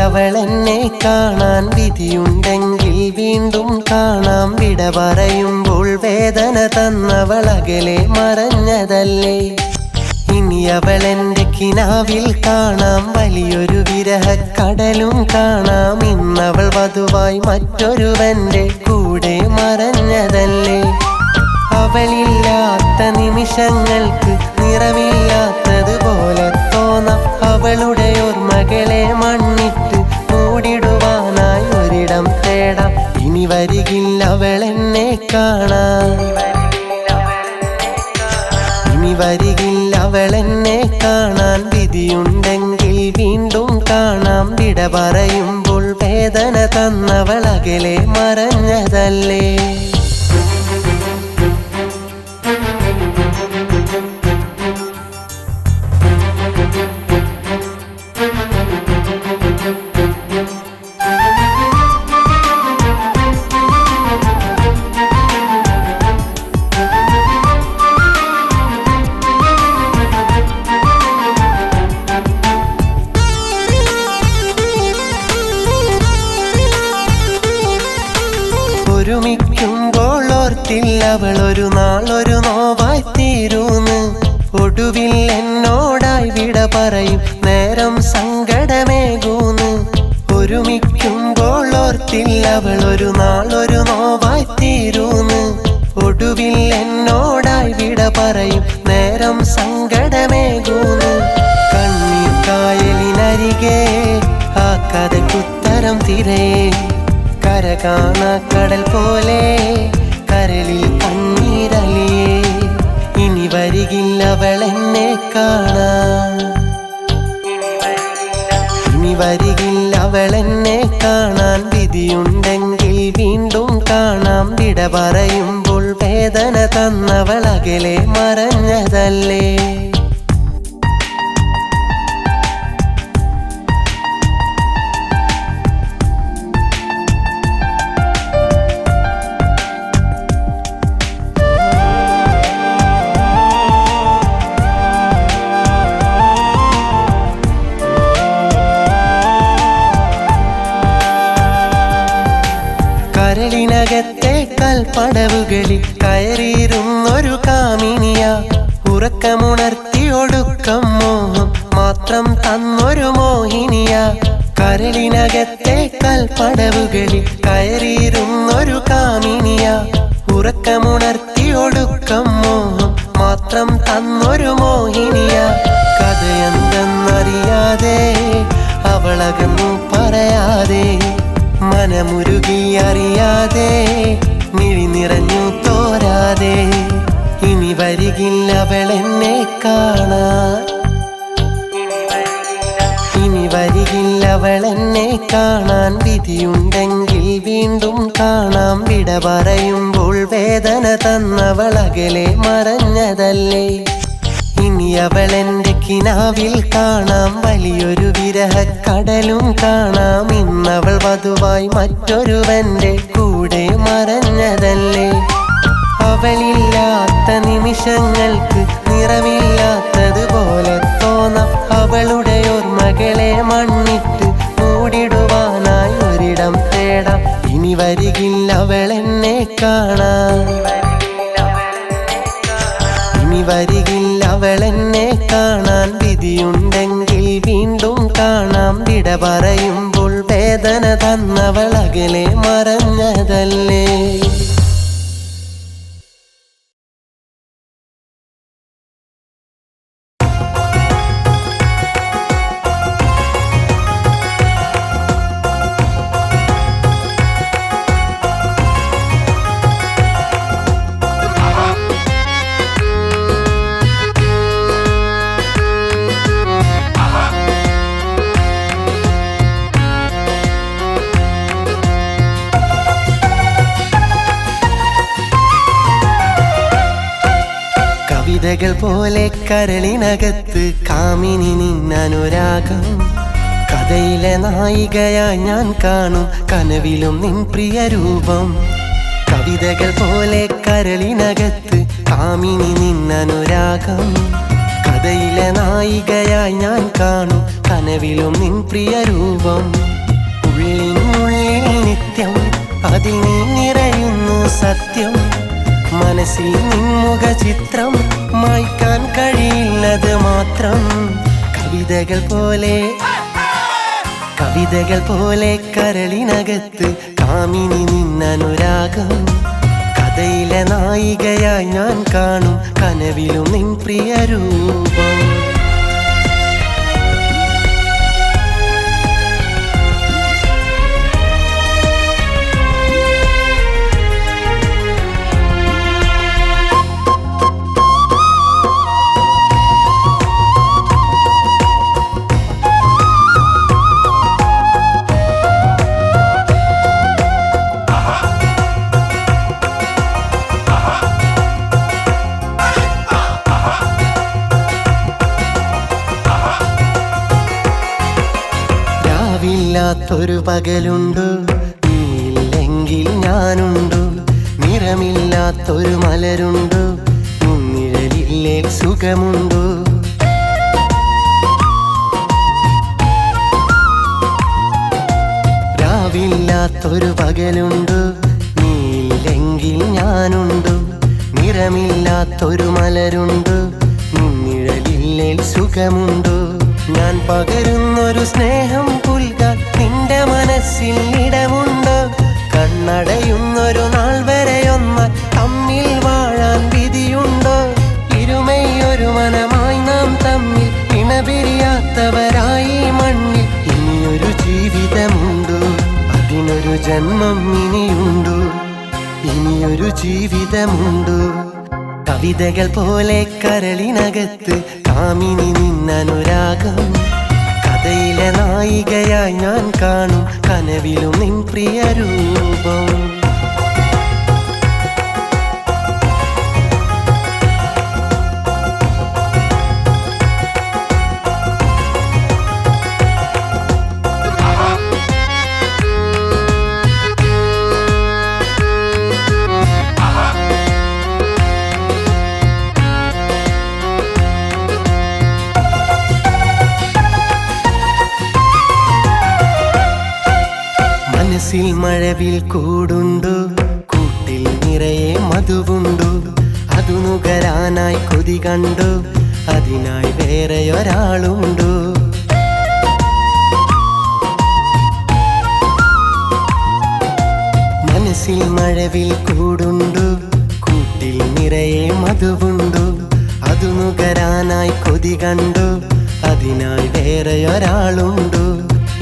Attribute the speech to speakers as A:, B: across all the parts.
A: അവളെന്നെ കാണാൻ വിധിയുണ്ടെങ്കിൽ വീണ്ടും കാണാം. വിട പറയുമ്പോൾ വേദന തന്നവളകലെ മറഞ്ഞതല്ലേ. ഇനി അവളെന്റെ കിനാവിൽ കാണാം. വലിയൊരു വിരഹക്കടലും കാണാം. ഇന്നവൾ വധുവായി മറ്റൊരുവന്റെ കൂടെ മറഞ്ഞതല്ലേ. അവളില്ലാത്ത നിമിഷങ്ങൾക്ക് നിറമില്ലാത്തതുപോലെ തോന്നാം. അവളുടെ ഓർമ്മകളെ മണ്ണിട്ട് മൂടിടുവാനായി ഒരിടം തേടാം. ഇനി വരികില്ല അവളെന്നെ കാണാൻ. ഇനി വരികില്ല അവളെന്നെ കാണാൻ. വിധിയുണ്ടെങ്കിൽ വീണ്ടും കാണാം. വിട പറയുമ്പോൾ വേദന തന്നവളകലെ മറഞ്ഞതല്ലേ. ഒരുമിക്കുമ്പോൾ ഓർത്തില്ല അവളൊരു നാളൊരു നോവായി തീരുന്ന്. ഒടുവിൽ എന്നോടായി വിട പറയും നേരം സങ്കടമേകൂന്ന്. ഒരുമിക്കുമ്പോൾ ഓർത്തില്ല അവളൊരു നാളൊരു നോവായി തീരുന്ന്. ഒടുവിൽ എന്നോടായി വിട പറയും നേരം സങ്കടമേകൂന്ന്. കണ്ണീർ കായലിനരികെ ആ കഥയ്ക്കുത്തരം തിരയേ. കര കാണാ കടൽ പോലെ കരളിൽ കണ്ണീരലിയേ. ഇനി വരികില്ല അവളെന്നെ കാണാൻ. ഇനി വരികില്ല അവളെന്നെ കാണാൻ. വിധിയുണ്ടെങ്കിൽ വീണ്ടും കാണാം. വിട പറയുമ്പോൾ വേദന തന്നവളകലെ മറഞ്ഞതല്ലേ. കരളിനകത്തെ കൽപ്പടവുകളിൽ കയറിയിരുന്നൊരു കാമിനിയ. ഉറക്കമുണർത്തി ഒടുക്കം മോഹം മാത്രം തന്നൊരു മോഹിനിയ. കരളിനകത്തെ കൽപ്പടവുകളിൽ കയറിയിരുന്നൊരു കാമിനിയ. ഉറക്കമുണർത്തി ഒടുക്കം മോഹം മാത്രം തന്നൊരു മോഹിനിയ. കഥയെന്തെന്നറിയാതെ അവളകന്നു പറയാതെ. മനമുരുകി അറിയാതെ മിഴി നിറഞ്ഞു തോരാതെ. ഇനി വരികില്ല അവളെന്നെ കാണാൻ. ഇനി വരികില്ല അവളെന്നെ കാണാൻ. വിധിയുണ്ടെങ്കിൽ വീണ്ടും കാണാം. വിട പറയുമ്പോൾ വേദന തന്നവളകലെ മറഞ്ഞതല്ലേ. ഇനി അവളെന്റെ കിനാവിൽ കാണാം. വലിയൊരു വിരഹക്കടലും കാണാം. ഇന്നവൾ വധുവായി മറ്റൊരുവന്റെ കൂടെ മറഞ്ഞതല്ലേ. അവളില്ലാത്ത നിമിഷങ്ങൾക്ക് നിറമില്ലാത്തതുപോലെ തോന്നാം. അവളുടെ ഓർമ്മകളെ മണ്ണിട്ട് മൂടിടുവാനായി ഒരിടം തേടാം. ഇനി വരികില്ല അവളെന്നെ കാണാൻ. ഇനി വരികില്ല അവളെന്നെ കാണാൻ. വിധിയുണ്ടെങ്കിൽ വീണ്ടും കാണാം. വിട പറയുമ്പോൾ വേദന തന്നവളകലെ മറഞ്ഞതല്ലേ. കവിതകൾ പോലെ കരളിനകത്ത് കാമിനി നിന്നനുരാഗം. കഥയിലെ നായികയായി ഞാൻ കാണും കനവിലും നിൻ പ്രിയ രൂപം. കവിതകൾ പോലെ കരളിനകത്ത് കാമിനി നിന്നനുരാഗം. കഥയിലെ നായികയായി ഞാൻ കാണും കനവിലും നിൻ പ്രിയ രൂപം. ഉള്ളിനുള്ളിൽ നിത്യം അതിൽ നീ നിറയുന്നു സത്യം. മനസ്സിൽ നിൻമുഖ ചിത്രം മായ്ക്കാൻ കഴിയില്ലത് മാത്രം. കവിതകൾ പോലെ കരളിനകത്ത് കാമിനി നിന്നനുരാഗം. കഥയിലെ നായികയായി ഞാൻ കാണും കനവിലും നിൻ പ്രിയ രൂപം. ില്ലാത്തൊരു പകലുണ്ടു, നീയില്ലെങ്കിൽ ഞാനുണ്ടു. നിറമില്ലാത്തൊരു മലരുണ്ടു, നിഴലില്ലേ സുഖമുണ്ടു. രാവില്ലാത്തൊരു പകലുണ്ടു, നീയില്ലെങ്കിൽ ഞാനുണ്ടു. നിറമില്ലാത്തൊരു മലരുണ്ടു, നിഴലില്ലേ സുഖമുണ്ടു. ഞാൻ പകരുന്നൊരു സ്നേഹം പുൽകാൻ നിന്റെ മനസ്സിൽ ഇടമുണ്ടോ? കണ്ണടയുന്നൊരു നാൾ വരെയൊന്നാൽ തമ്മിൽ വാഴാൻ വിധിയുണ്ടോ? ഇരുമയൊരു മനമായി നാം തമ്മിൽ ഇണപിരിയാത്തവരായി മണ്ണിൽ. ഇനിയൊരു ജീവിതമുണ്ടോ? അതിനൊരു ജന്മം ഇനിയുണ്ടോ? ഇനിയൊരു ജീവിതമുണ്ടോ? കവിതകൾ പോലെ കരളിനകത്ത് കാമിനി നിന്നനുരാഗം. കഥയിലെ നായികയായി ഞാൻ കാണും കനവിലും നിൻ പ്രിയ രൂപം. മനസ്സിൽ മഴവിൽ കൂടുണ്ടു, കൂട്ടിൽ നിറയെ മധുവുണ്ടു. അതു നുകരാനായി കൊതി കണ്ടു, അതിനായി വേറെയൊരാളുണ്ടു. മനസ്സിൽ മഴവിൽ കൂടുണ്ടു, കൂട്ടിൽ നിറയെ മധുവുണ്ടു. അതു നുകരാനായി കൊതി കണ്ടു, അതിനായി വേറെയൊരാളുണ്ടു.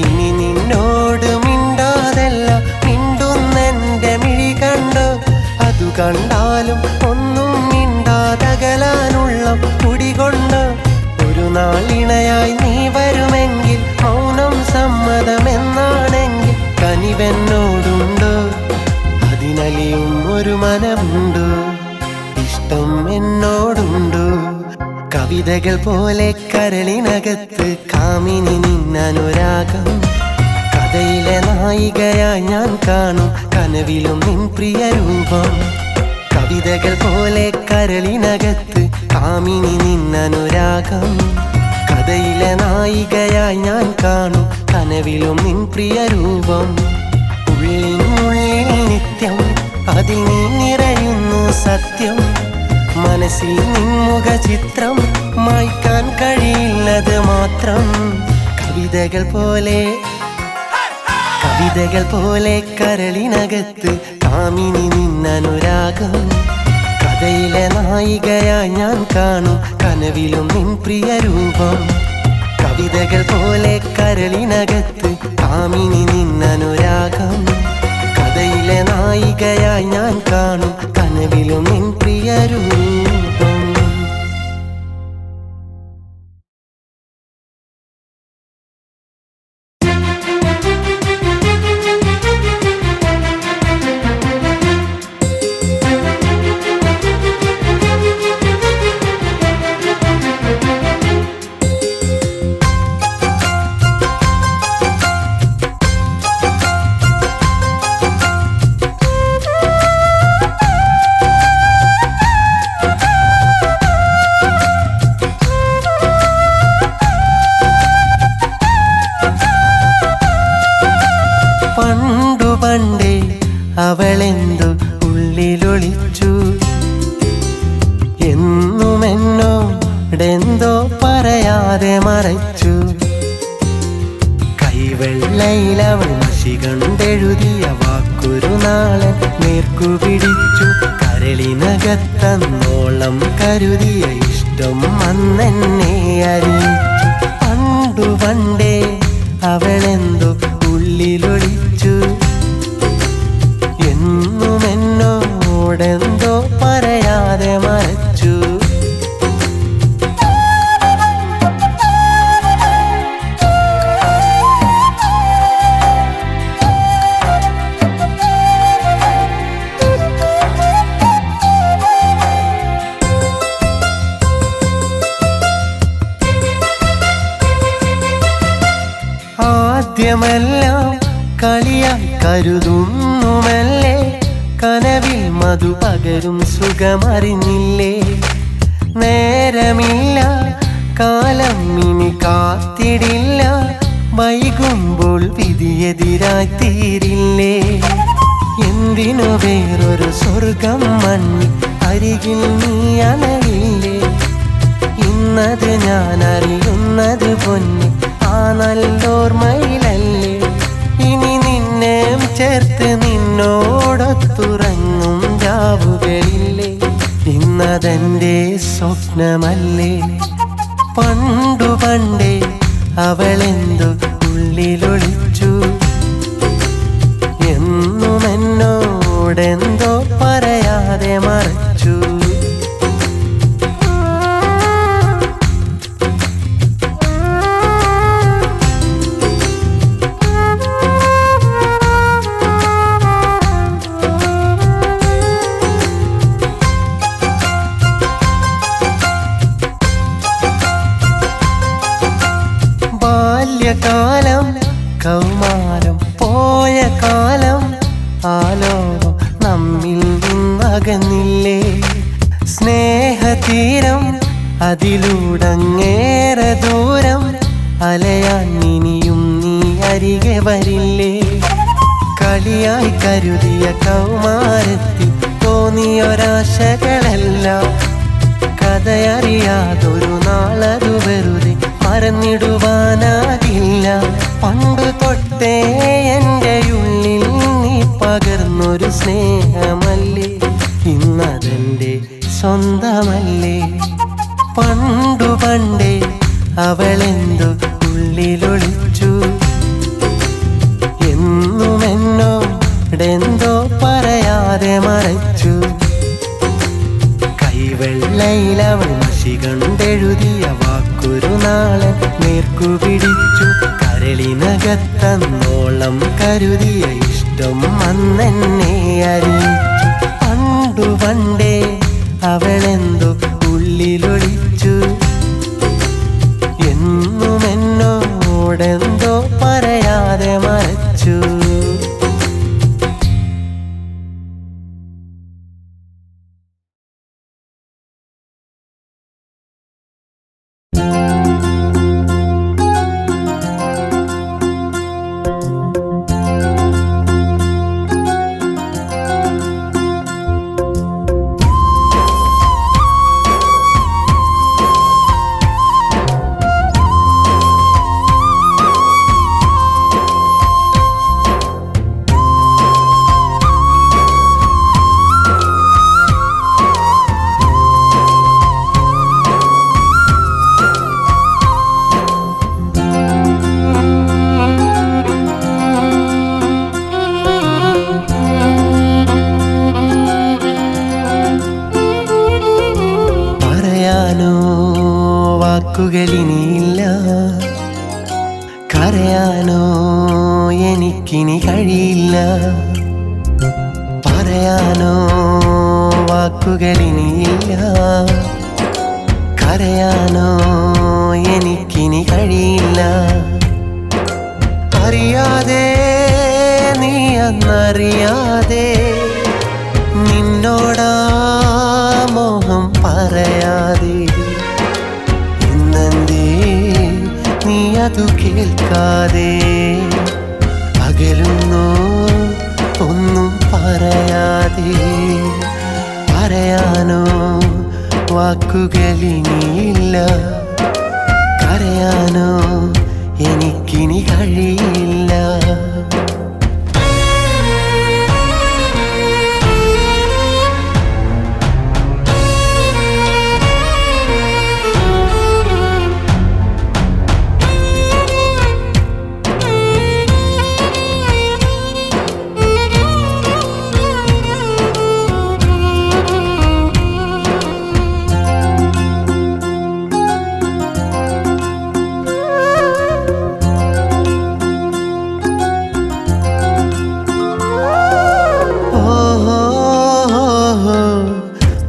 A: ഇനി നിന്നോട് മിണ്ടാതല്ല മിണ്ടുന്നെന്റെ മിഴി കണ്ടു. അതു കണ്ടാലും ഒന്നും മിണ്ടാതകലാനുള്ള കുടികൊണ്ട്. ഒരു നാളിണയായി നീ വരുമെങ്കിൽ മൗനം സമ്മതമെന്നാണെങ്കിൽ കനിവെന്നോടുണ്ടോ? അതിനലിയും ഒരു മനമുണ്ടോ? ഇഷ്ടം എന്നോടുണ്ടോ? കവിതകൾ പോലെ കരളിനകത്ത് കാമിനി നിന്നനുരാഗം. കഥയിലെ നായികയായി ഞാൻ കാണും കനവിലും നിൻ പ്രിയ രൂപം. കവിതകൾ പോലെ കരളിനകത്ത് കാമിനി നിന്നനുരാഗം. കഥയിലെ നായികയായി ഞാൻ കാണും കനവിലും നിൻ പ്രിയ രൂപം. ഉള്ളിനുള്ളിൽ നിത്യം അതിൽ നീ നിറയുന്നു സത്യം. മനസ്സിൽ നിൻമുഖ ചിത്രം മായ്ക്കാൻ കഴിയില്ലത് മാത്രം. കവിതകൾ പോലെ കരളിനകത്ത് കാമിനി നിന്നനുരാഗം. കഥയിലെ നായികയായി ഞാൻ കാണും കനവിലും നിൻ പ്രിയ രൂപം. കവിതകൾ പോലെ കരളിനകത്ത് കാമിനി നിന്നനുരാഗം. കഥയിലെ നായികയായി ഞാൻ കാണും കനവിലും നിൻ പ്രിയ രൂപം. അവളെന്തു ഉള്ളിലൊളിച്ചു. എന്നുമെന്നോടെന്തോ പറയാതെ മറച്ചു. കൈവെള്ളയിലവൾ മഷി കണ്ടെഴുതിയ വാക്കൊരു നാളൻ നേർക്കു പിടിച്ചു. കരളിനകത്തന്നോളം കരുതിയ ഇഷ്ടം അന്നെന്നെ അറിയിച്ചു. പണ്ടു പണ്ടേ അവളെന്തോ ഉള്ളിലൊളിച്ചു. എന്നുമെന്നോടെന്തോ പറയാതെ മറച്ചു. ആദ്യമെല്ലാം കളിയായി കരുതുന്നുമല്ലേ, കനവിൽ മധു പകരും സുഖമറിഞ്ഞില്ലേ. നേരമില്ല, കാലം ഇനി കാത്തിടില്ല, വൈകുമ്പോൾ വിധിയെതിരായി തീരില്ലേ. എന്തിനു വേറൊരു സ്വർഗം മണ്ണി അരികിൽ നീ അണയില്ലേ. ഇന്നത് ഞാൻ അറിയുന്നത് പൊന്നി ആ നല്ലോർമ്മയിലല്ലേ. ഇനി നിന്നെ ചേർത്ത് നിന്നോടൊത്തുറങ്ങും രാവുകളില്ലേ. ഇന്നതെന്റെ സ്വപ്നമല്ലേ. പണ്ടു പണ്ടേ അവളെന്തു ഉള്ളിലൊളിച്ചു. എന്നുമെന്നോടെന്തോ പറയാതെ മറച്ചു. ബാല്യകാലം കൗമാരം പോയ കാലം, ആലോകം നമ്മിൽ നിന്നകന്നില്ലേ. സ്നേഹതീരം അതിലൂടങ്ങേറെ ദൂരം, അലയാൻ ഇനിയും നീ അരികെ വരില്ലേ. കളിയായി കരുതിയ കൗമാരത്തിൽ തോന്നിയൊരാശകളെല്ലാം കഥയറിയാതൊരു നാളതു വെറുതെ മറന്നിടുവാനാകില്ല. പണ്ടു തൊട്ടേ എൻ്റെ ഉള്ളിൽ നീ പകർന്നൊരു സ്നേഹമല്ലേ, ഇന്നതെൻ്റെ സ്വന്തമല്ലേ. പണ്ടു പണ്ടേ അവളെന്തു ഉള്ളിലൊളിച്ചു. എന്നുമെന്നോടെന്തോ പറയാതെ മറച്ചു. കൈവെള്ളയിലവൾ മഷി കണ്ടെഴുതിയ വാക്കൊരു നാളൻ നേർക്കു പിടിച്ചു. കരളിനകത്തന്നോളം കരുതിയ ഇഷ്ടം അന്നെന്നെ അറിയിച്ചു. പണ്ടു പണ്ടേ അവളെന്തു ഉള്ളിലൊളിച്ചു. എന്നുമെന്നോടെന്തോ പറയാതെ മറച്ചു. വാക്കുകളിനിയില്ല, കരയാനോ എനിക്കിനി കഴിയില്ല. പറയാനോ വാക്കുകളിനിയില്ല, കരയാനോ എനിക്കിനി കഴിയില്ല. അറിയാതെ നീ അന്നറിയാതെ നിന്നോടാ മോഹം പറയാതെ ഇന്നെന്തേ നീ അതു കേൾക്കാതെ അകലുന്നു ഒന്നും വാക്കുകളിനിയില്ല. കരയാനോ എനിക്കിനി കഴിയില്ല.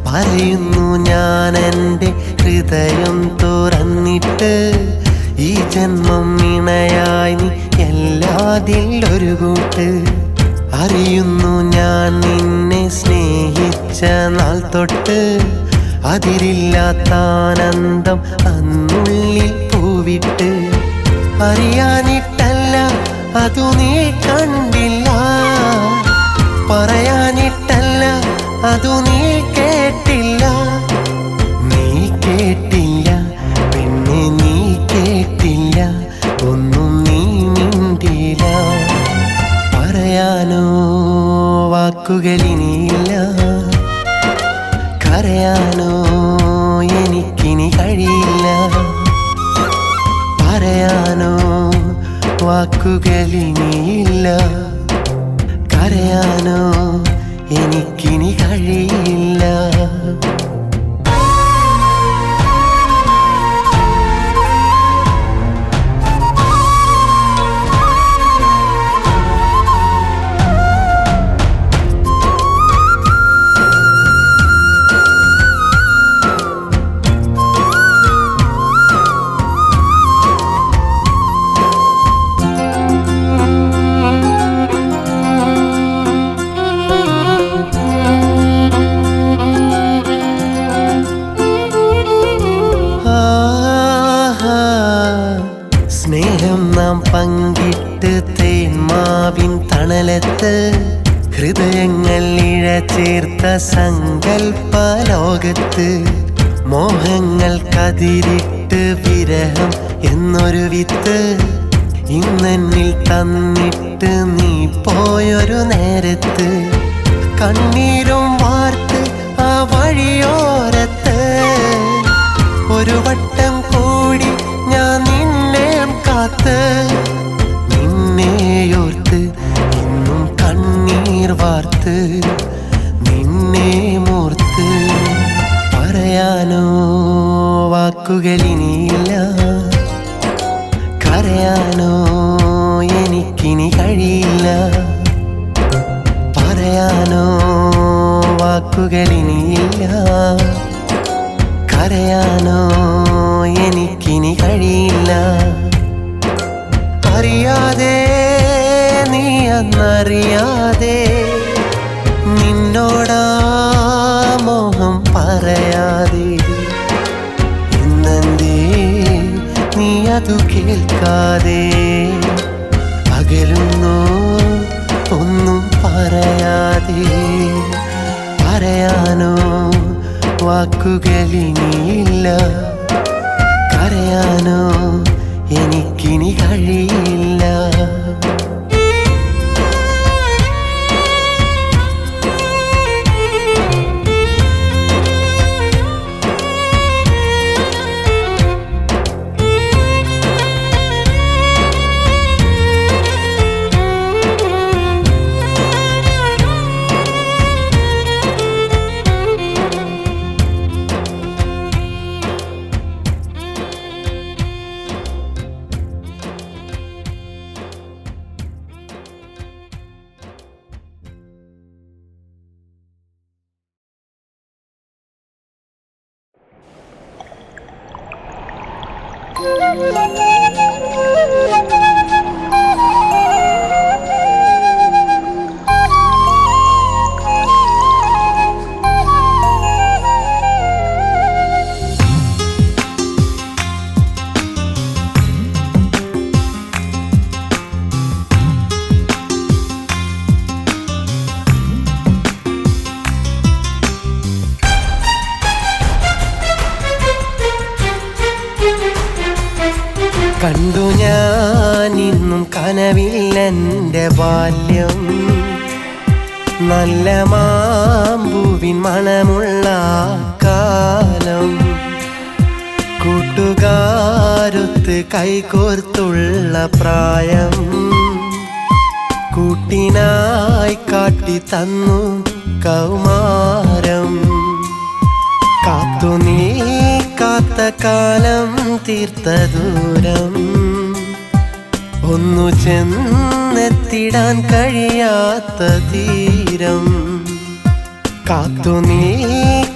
A: പറയുന്നു ഞാൻ എൻ്റെ ഹൃദയം തുറന്നിട്ട്, ഈ ജന്മം ഇണയായി നീ എല്ലാതിലൊരു കൂട്ട്. അറിയുന്നു ഞാൻ നിന്നെ സ്നേഹിച്ച നാൾ തൊട്ട്, അതിരില്ലാത്ത ആനന്ദം അന്നുള്ളിൽ പൂവിട്ട്. അറിയാനിട്ടല്ല അതു നീ കണ്ടില്ല, പറയാനിട്ടല്ല അതു നീ കേട്ടില്ല. നീ കേട്ടില്ല പിന്നെ നീ കേട്ടില്ല, ഒന്നും നീ മിണ്ടില്ല. പറയാനോ വാക്കുകളിനിയില്ല. കരയാനോ എനിക്കിനി കഴിയില്ല. പറയാനോ വാക്കുകളിനിയില്ല. കരയാനോ എനിക്കിനി കഴിയില്ല. സ്നേഹം നാം പങ്കിട്ട് തേന്മാവിൻ തണലത്ത്, ഹൃദയങ്ങൾ ഇഴചേർത്ത സങ്കൽപ്പ ലോകത്ത്. മോഹങ്ങൾ കതിരിട്ട് വിരഹം എന്നൊരു വിത്ത്, ഇന്നെന്നിൽ തന്നിട്ട് നീ പോയൊരു നേരത്ത്. കണ്ണീരും വാർത്ത് ആ വഴിയോരത്ത്, ഒരു വട്ടം കൂടി ഞാൻ നിന്നെ കാത്ത്. നിന്നെയോർത്ത് ഇന്നും കണ്ണീർ വാർത്ത്, നിന്നെ മോർത്ത്. പറയാനോ വാക്കുകളിനിയില്ല. കരയാനോ എനിക്കിനി കഴിയില്ല. പറയാനോ വാക്കുകളിനിയില്ല. കരയാനോ എനിക്കിനി കഴിയില്ല. അറിയാതെ നീ അന്നറിയാതെ, നിന്നോടാ മോഹം പറയാതെ. ഇന്നെന്തേ നീ അതു കേൾക്കാതെ അകലുന്നു ഒന്നും പറയാതെ. പറയാനോ വാക്കുകളിനിയില്ല. കരയാനോ എനിക്കിനി കഴിയില്ല. കണ്ടു ഞാൻ ഇന്നും കനവിൽ എൻ്റെ ബാല്യം, നല്ല മാമ്പൂവിൻ മണമുള്ള കാലം, കൂട്ടുകാരൊത്ത് കൈകോർത്തുള്ള പ്രായം, കൂട്ടിനായി കാട്ടി തന്നു കൗമാരം, കാത്തു നീ കാത്ത കാലം തീർത്ത ദൂരം, ഒന്നു ചെന്നെത്തിടാൻ കഴിയാത്ത തീരം, കാത്തു നീ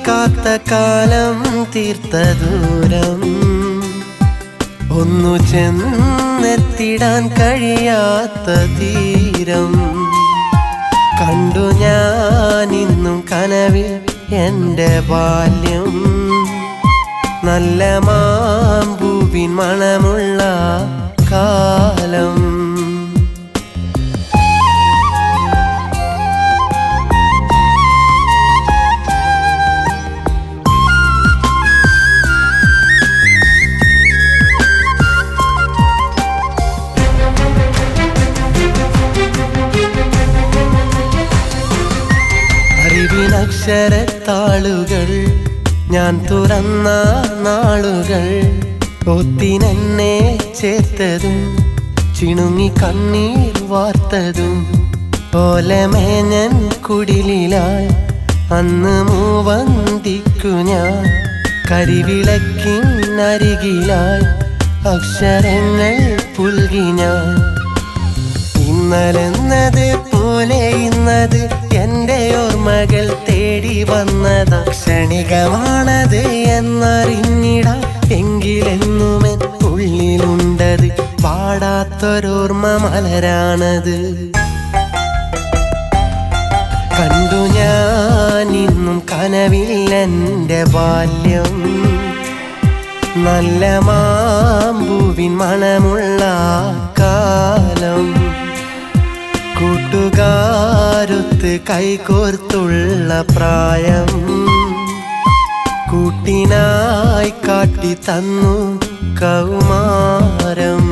A: കാത്ത കാലം തീർത്ത ദൂരം, ഒന്നു ചെന്നെത്തിടാൻ കഴിയാത്ത തീരം, കണ്ടു ഞാൻ ഇന്നും കനവിൽ എൻ്റെ ബാല്യം, നല്ല മാമ്പൂവിൻ മണമുള്ള കാലം. അറിവിനക്ഷരത്താളുകൾ ഞാൻ തുറന്ന നാളുകൾ, ഒത്തിനെന്നെ ചേർത്തതും ചിണുങ്ങി കണ്ണീർ വാർത്തതും, ഓലമേഞ്ഞൻ കുടിലായി അന്ന് മൂവന്തിക്കു ഞാൻ, കരിവിളക്കിനരികിലായി അക്ഷരങ്ങൾ പുൽകി ഞാൻ, ഇന്നലെന്നത് പോലെ ഇന്നത് എൻ്റെ ഓർമ്മകൾ തേടി വന്നത്, ക്ഷണികമാണത് എന്നറിഞ്ഞിടാം എങ്കിലെന്നുമെൻ ഉള്ളിലുണ്ടത്, പാടാത്തൊരോർമ്മ മലരാണത്. കണ്ടു ഞാൻ ഇന്നും കനവിൽ എൻ്റെ ബാല്യം, നല്ല മാമ്പൂവിൻ മണമുള്ള കാലം, കൂട്ടുകാരൊത്ത് കൈകോർത്തുള്ള പ്രായം, കൂട്ടിനായി കാട്ടി തന്നു കൗമാരം.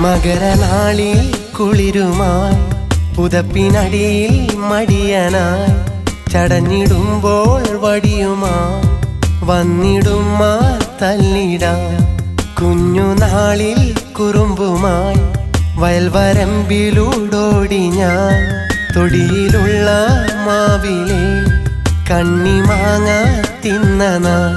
A: മകരനാളിൽ കുളിരുമായി പുതപ്പിനടിയിൽ മടിയനായി, ചടഞ്ഞിടുമ്പോൾ വടിയുമായി വന്നിടുമ്മ തല്ലിടാൻ, കുഞ്ഞുനാളിൽ കുറുമ്പുമായി വയൽവരമ്പിലൂടോടി ഞാൻ, തൊടിയിലുള്ള മാവിലെ കണ്ണിമാങ്ങ തിന്ന നാൾ,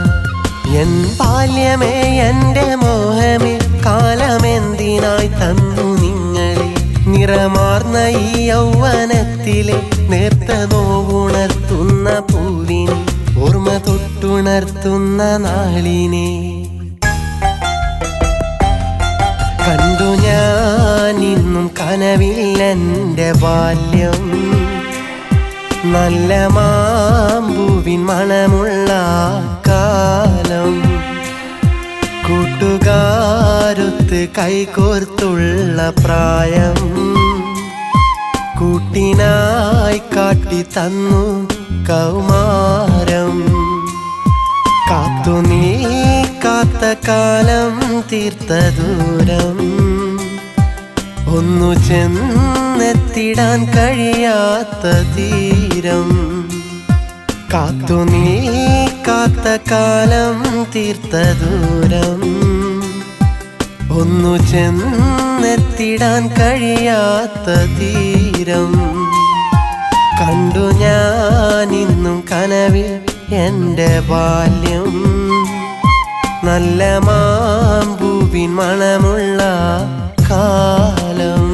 A: എൻ ബാല്യമേ എൻ്റെ മോഹമേ കാലമെന്തിനായി തന്നു നിങ്ങളെ, നിറമാർന്ന ഈ യൗവനത്തിലെ നേർത്ത നോവുണർത്തുന്ന പൂവിനെ, ഓർമ്മ തൊട്ടുണർത്തുന്ന നാളിനെ, കണ്ടു ഞാൻ ഇന്നും കനവിൽ എൻ്റെ ബാല്യം, നല്ല മാമ്പൂവിൻ മണമുള്ള കാലം, കൂട്ടുകാരൊത്ത് കൈകോർത്തുള്ള പ്രായം, കൂട്ടിനായി കാട്ടി തന്നു കൗമാരം, കാത്തു നീ കാത്ത കാലം തീർത്ത ദൂരം, ഒന്നു ചെന്നെത്തിടാൻ കഴിയാത്ത തീരം, കാത്തു നീ കാത്ത കാലം തീർത്ത ദൂരം, ഒന്നു ചെന്നെത്തിടാൻ കഴിയാത്ത തീരം, കണ്ടു ഞാൻ ഇന്നും കനവിൽ എൻ്റെ ബാല്യം, നല്ല മാമ്പൂവിൻ മണമുള്ള കാലം.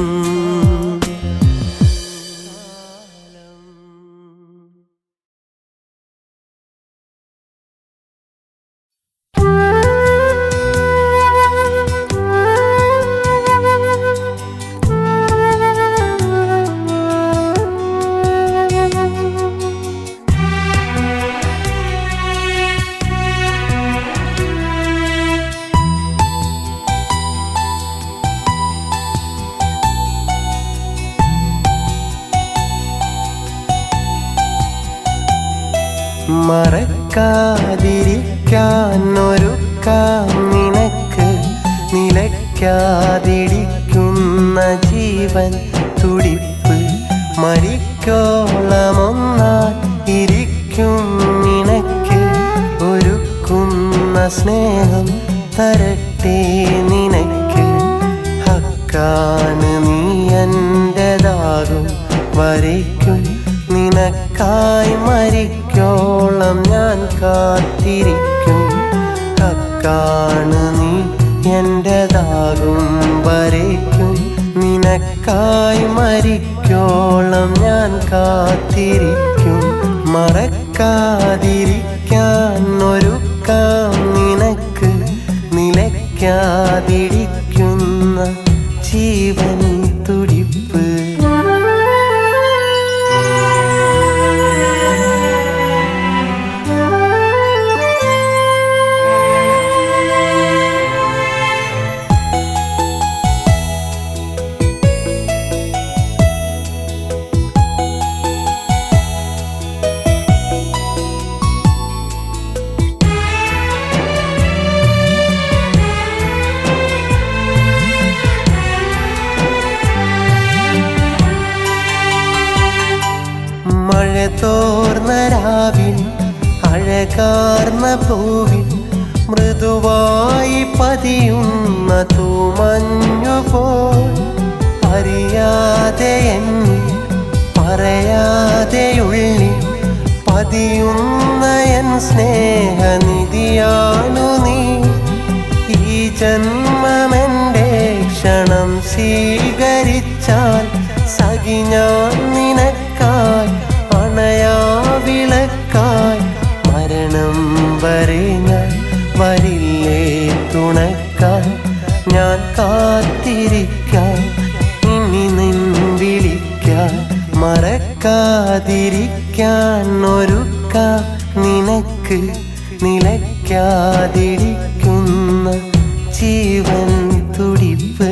A: മറക്കാതിരിക്കാൻ ഒരുക്കാം നിനക്ക് നിലയ്ക്കാതിരിക്കുന്ന ജീവൻ തുടിപ്പ് മരിക്കോളമൊന്നായി ഇരിക്കും നിനക്ക് ഒരുക്കുന്ന സ്നേഹം തരട്ടെ നിനക്ക് ഹക്കാണ് നീ എൻ്റെതാകും വരയ്ക്കും നിനക്കായി മരിക്കോളം ഞാൻ കാത്തിരിക്കും ഹക്കാണ് നീ എൻ്റെതാകും വരയ്ക്കും നിനക്കായി മരിക്കോളം ഞാൻ കാത്തിരിക്കും മറക്കാതിരിക്കാൻ ഒരുക്കാം നിനക്ക് നിലയ്ക്കാതിരിക്കുന്ന ജീവൻ തുടിപ്പ് മഴ തോർന്ന രാവിൽ അഴകാർന്ന പൂവിൽ മൃദുവായി പതിയുന്ന തൂമഞ്ഞുപോൽ അറിയാതെ എന്നിൽ പറയാതെയുള്ളിൽ പതിയുന്ന എൻ സ്നേഹനിധിയാണു നീ ഈ ജന്മമെൻ്റെ ക്ഷണം സ്വീകരിച്ചാൽ സഖി ഞാൻ നിനക്കായി അണയാവിളക്കായി മരണം വരെ ഞാൻ വരില്ലേ തുണക്കാൻ ഞാൻ കാത്തിരിക്കാൻ ഇനി നിൻ വിളിക്കാൻ മറക്കാതിരിക്കാൻ ഒരുക്കാം നിനക്ക് നിലയ്ക്കാതിരിക്കുന്ന ജീവൻ തുടിപ്പ്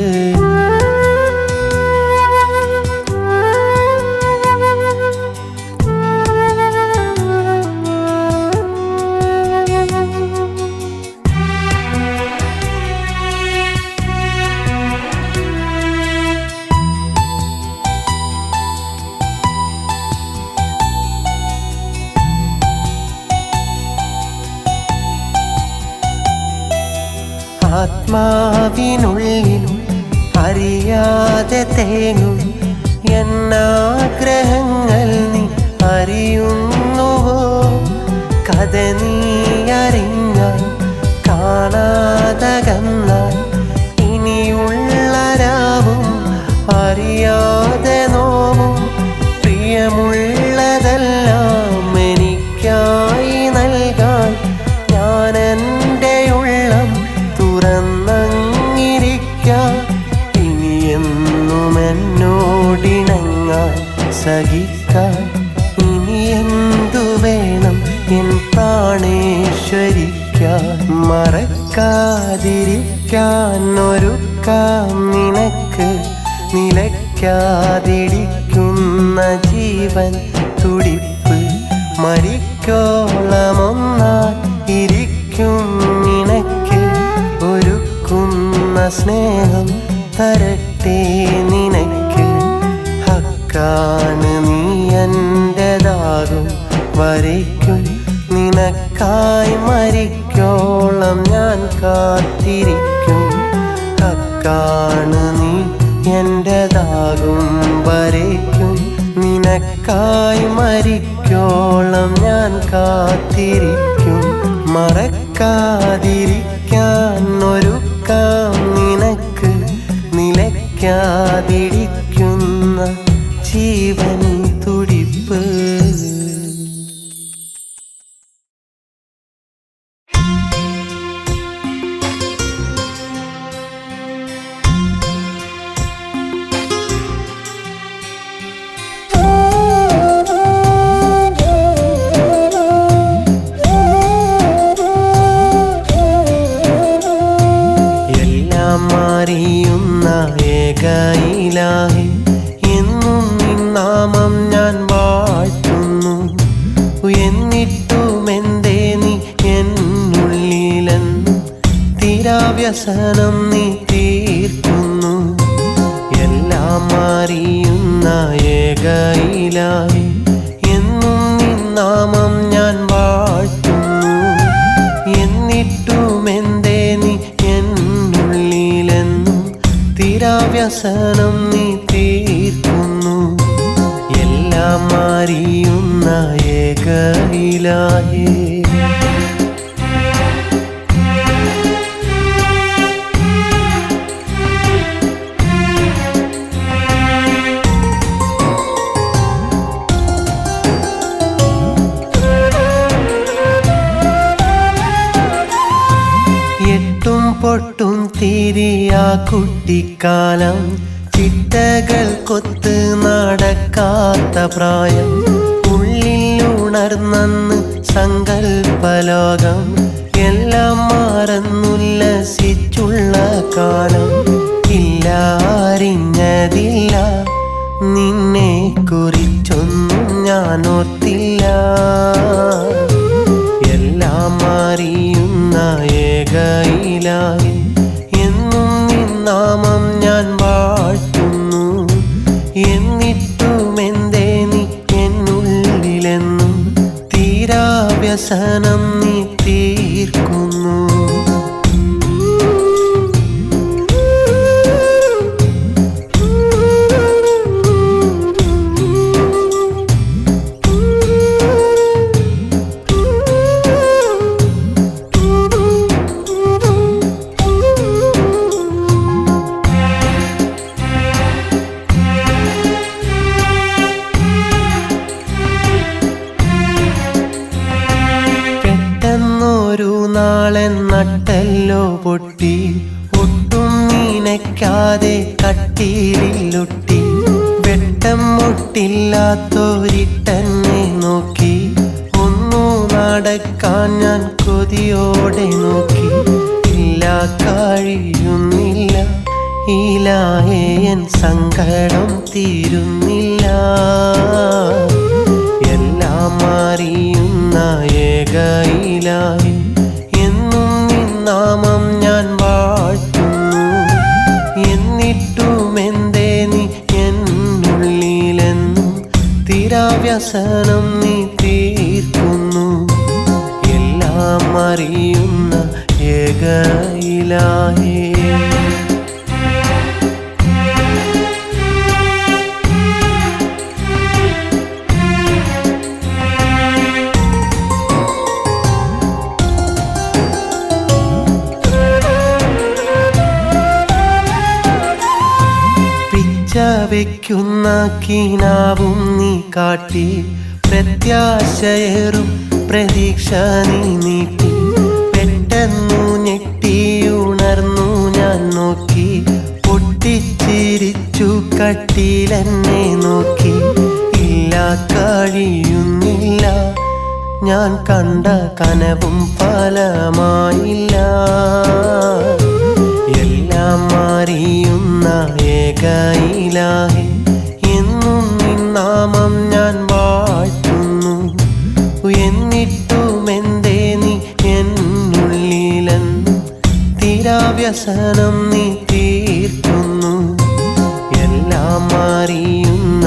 A: ആത്മാവിനുള്ളിൽ അറിയാതെ തേങ്ങും എന്നാഗ്രഹങ്ങൾ നീ അറിയുന്നുവോ കഥ നീ അറിഞ്ഞാൽ കാണാതകന്നാൽ ഇനിയുള്ള രാവും അറിയാതെ നോവും പ്രിയമുള്ളതെല്ലാം എനിക്കായി നൽകാൻ ഞാൻ എൻ്റെ ഉള്ളം തുറന്നങ്ങിരിക്കാം ഇനിയെന്നും എന്നോടിണങ്ങാൻ സഹിക്കാൻ ഇനി എന്തു വേണം എൻ പ്രാണേശ്വരിക്കാൻ മറക്കാതിരിക്കാൻ ഒരുക്കാം നിനക്ക് നിലയ്ക്കാതിരിക്കുന്ന ജീവൻ തുടിപ്പ് മരിക്കോളമൊന്നായി ഇരിക്കും നിനക്ക് ഒരുക്കുന്ന സ്നേഹം തരട്ടെ നിനക്ക് ഹക്കാണ് നീ എൻ്റെതാകും വരയ്ക്കും നിനക്കായി മരിക്കോളം ഞാൻ കാത്തിരിക്കും ഹക്കാണ് നീ എൻ്റെതാകും വരയ്ക്കും നിനക്കായി മരിക്കോളം ഞാൻ കാത്തിരിക്കും മറക്കാതിരിക്കാൻ ഒരുക്കാം നിനക്ക് നിലയ്ക്കാതിരിക്കുന്ന ജീവൻ തുടിപ്പ് അറിയുന്ന ഏകയിലാഹി എന്നും നിൻ നാമം ഞാൻ വാഴ്ത്തുന്നു എന്നിട്ടും തീരാവ്യസനം നീ തീർക്കുന്നു. എല്ലാം അറിയുന്ന ഏകയിലായി എന്നും നിൻ നാമം ഞാൻ വാഴ്ത്തുന്നു. എന്നിട്ടുമെന്തേ നീ എന്നുള്ളിലെന്നും തീരാവ്യസനം നീ തീർക്കുന്നു. എല്ലാം അറിയുന്ന ഏകയിലായി പൊട്ടും തിരിയാ കുട്ടിക്കാലം, ചിട്ടകൾ കൊത്ത് നടക്കാത്ത പ്രായം, ഉള്ളിൽ ഉണർന്നു സങ്കൽപ്പലോകം, എല്ലാം മറന്നുല്ലസിച്ചുള്ള കാലം. ഇല്ല അറിഞ്ഞതില്ല നിന്നെ കുറിച്ചൊന്നും ഞാൻ ഓർത്തില്ല. എല്ലാം അറിയുന്ന ഏകയിലായി എന്നും നിൻ നാമം ഞാൻ വാഴ്ത്തുന്നു. എന്നിട്ടുമെന്തേ നീ എന്നുള്ളിലെന്നും തീരാവ്യസനം നീ തീർക്കുന്നു. ഒരു നാളൻ നട്ടല്ലോ പൊട്ടി, ഒട്ടും നനയ്ക്കാതെ കട്ടിയിലൊട്ടി. വെട്ടം മുട്ടില്ലാത്തൊരിട്ടന്നെ നോക്കി, ഒന്നു നടക്കാൻ ഞാൻ കൊതിയോടെ നോക്കി. ഇല്ല കഴിയുന്നില്ല ഇലാഹേ എൻ സങ്കടം തീരുന്നില്ല. എല്ലാം അറിയുന്ന ഏകയിലായി എന്നും നിൻ നാമം ഞാൻ വാഴ്ത്തുന്നു. എന്നിട്ടുമെന്തേ നീ എന്നുള്ളിലെന്നും തീരാവ്യസനം നീ തീർക്കുന്നു. എല്ലാം അറിയുന്ന ഏകയിലായി വയ്ക്കുന്ന കിനാവും നീ കാട്ടി, പ്രത്യാശയേറും പ്രതീക്ഷ നീ നീട്ടി. പെട്ടെന്നു ഞെട്ടിയുണർന്നു ഞാൻ നോക്കി, പൊട്ടിച്ചിരിച്ചു കട്ടിലെന്നെ നോക്കി. ഇല്ല കഴിയുന്നില്ല ഞാൻ കണ്ട കനവും ഫലമായില്ല. എല്ലാം അറിയുന്ന ഏകയിലായി എന്നും നിൻ നാമം ഞാൻ വാഴ്ത്തുന്നു. എന്നിട്ടുമെന്തേ നീ എന്നുള്ളിലെന്നും തീരാവ്യസനം നീ തീർക്കുന്നു. എല്ലാം അറിയുന്ന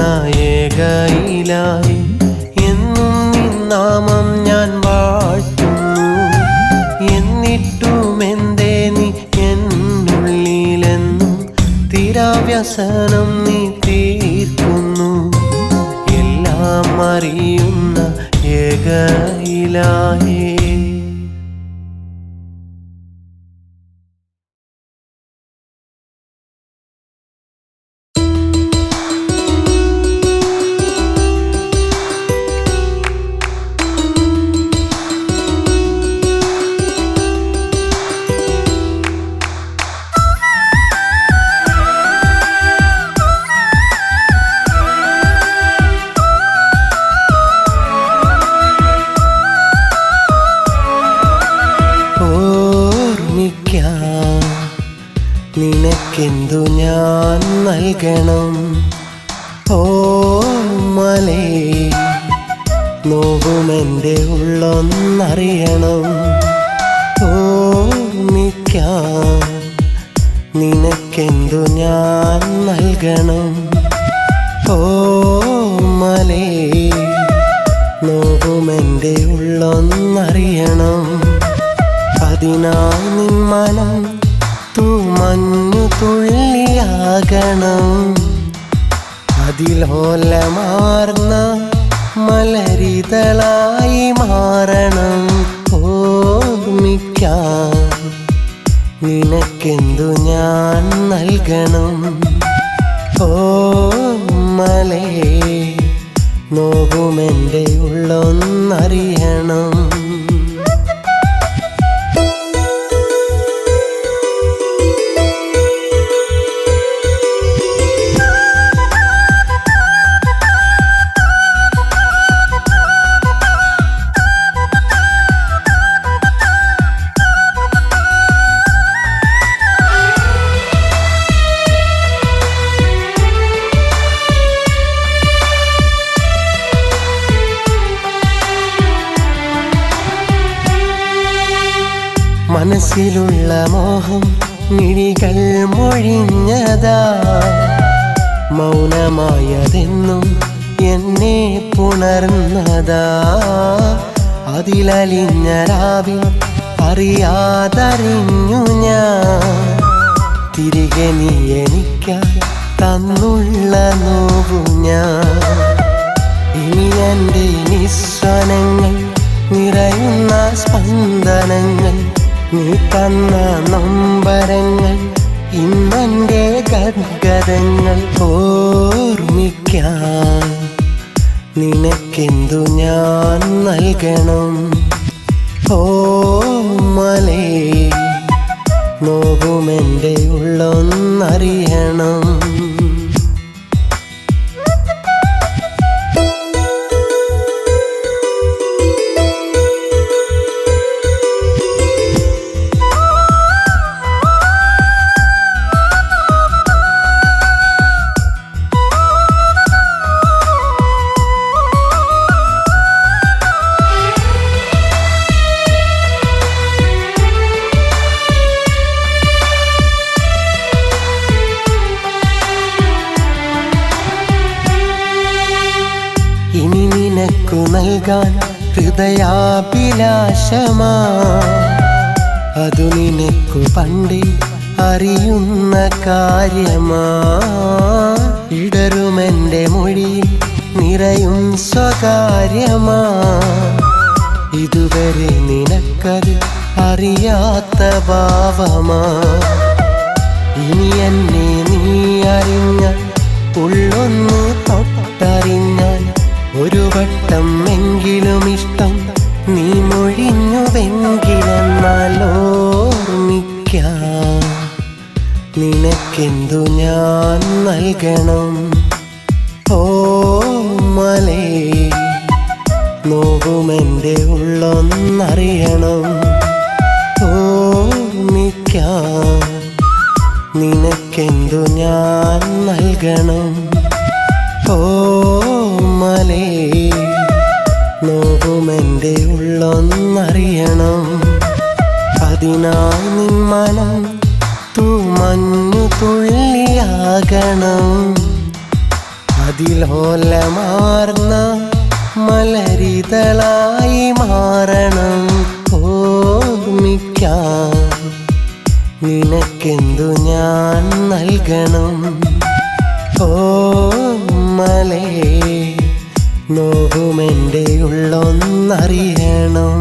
A: ഏകയിലായി എന്നും നിൻ നാമം ഞാൻ വാഴ്ത്തുന്നു. എന്നിട്ടുമെന്തേ നീ എന്നുള്ളിലെന്നും തീരാവ്യസനം നീ തീർക്കുന്നു. എല്ലാം അറിയുന്ന ഏകയിലായി നിനക്കെന്തു ഞാൻ നൽകണം? ഓർമ്മലേ നോവുമെൻ്റെ ഉള്ളൊന്നറിയണം. ഓർമ്മിക്കാൻ നിനക്കെന്തു ഞാൻ നൽകണം? ഓമലേ, നോവുമെൻ്റെ ഉള്ളൊന്നറിയണം. അതിനായി നിൻ മനം തൂമഞ്ഞു തുള്ളിയാകണം. അതിലോലമാർന്ന മലരിതളായി മാറണം. ഓർമ്മിക്കാൻ നിനക്കെന്തു ഞാൻ നൽകണം? ഓമലേ, നോവുമെൻ്റെ ഉള്ളൊന്നറിയണം. മനസ്സിലുള്ള മോഹം മിഴികൾ മൊഴിഞ്ഞതാ, മൗനമായതെന്നും എന്നെ പുണർന്നതാ. അതിലലിഞ്ഞ രാവിൽ അറിയാതറിഞ്ഞു ഞാൻ, തിരികെ നീ എനിക്കായി തന്നുള്ള നോവു ഞാൻ. ഇനി എൻ്റെ നിസ്വനങ്ങൾ നിറയുന്ന സ്പന്ദനങ്ങൾ, നീ തന്ന നൊമ്പരങ്ങൾ, ഇന്നെൻ്റെ ഗദ്ഗതങ്ങൾ. ഓർമ്മിക്കാൻ നിനക്കെന്തു ഞാൻ നൽകണം? ഓമലേ, നോവുമെൻ്റെ ഉള്ളൊന്നറിയണം. ഇനി നിനക്കു നൽകാൻ ഹൃദയാഭിലാഷമാ, അതു നിനക്കു പണ്ടേ അറിയുന്ന കാര്യമാ. ഇടറുമെൻ്റെ മൊഴിയിൽ നിറയും സ്വകാര്യമാ, ഇതുവരെ നിനക്കത് അറിയാത്ത ഭാവമാ. ഇനി എന്നെ നീ അറിഞ്ഞാൽ, ഉള്ളൊന്ന് തൊട്ടറിഞ്ഞാൽ, ഒരു വട്ടം എങ്കിലും ഇഷ്ടം നീ മൊഴിഞ്ഞുവെങ്കിലെന്നാൽ ഓർമ്മിക്കാൻ നിനക്കെന്തു ഞാൻ നൽകണം? ഓമലേ, നോവുമെൻ്റെ ഉള്ളൊന്നറിയണം. ഓർമ്മിക്കാൻ നിനക്കെന്തു ഞാൻ നൽകണം? ഓമലേ, നോവുമെൻ്റെ ഉള്ളൊന്നറിയണം. അതിനായി നിൻ മനം തൂമഞ്ഞു തുള്ളിയാകണം. അതിലോലമാർന്ന മലരിതളായി മാറണം. ഓർമ്മിക്കാൻ നിനക്കെന്തു ഞാൻ നൽകണം? ഓമലേ, നോവുമെൻ്റെ ഉള്ളൊന്നറിയണം.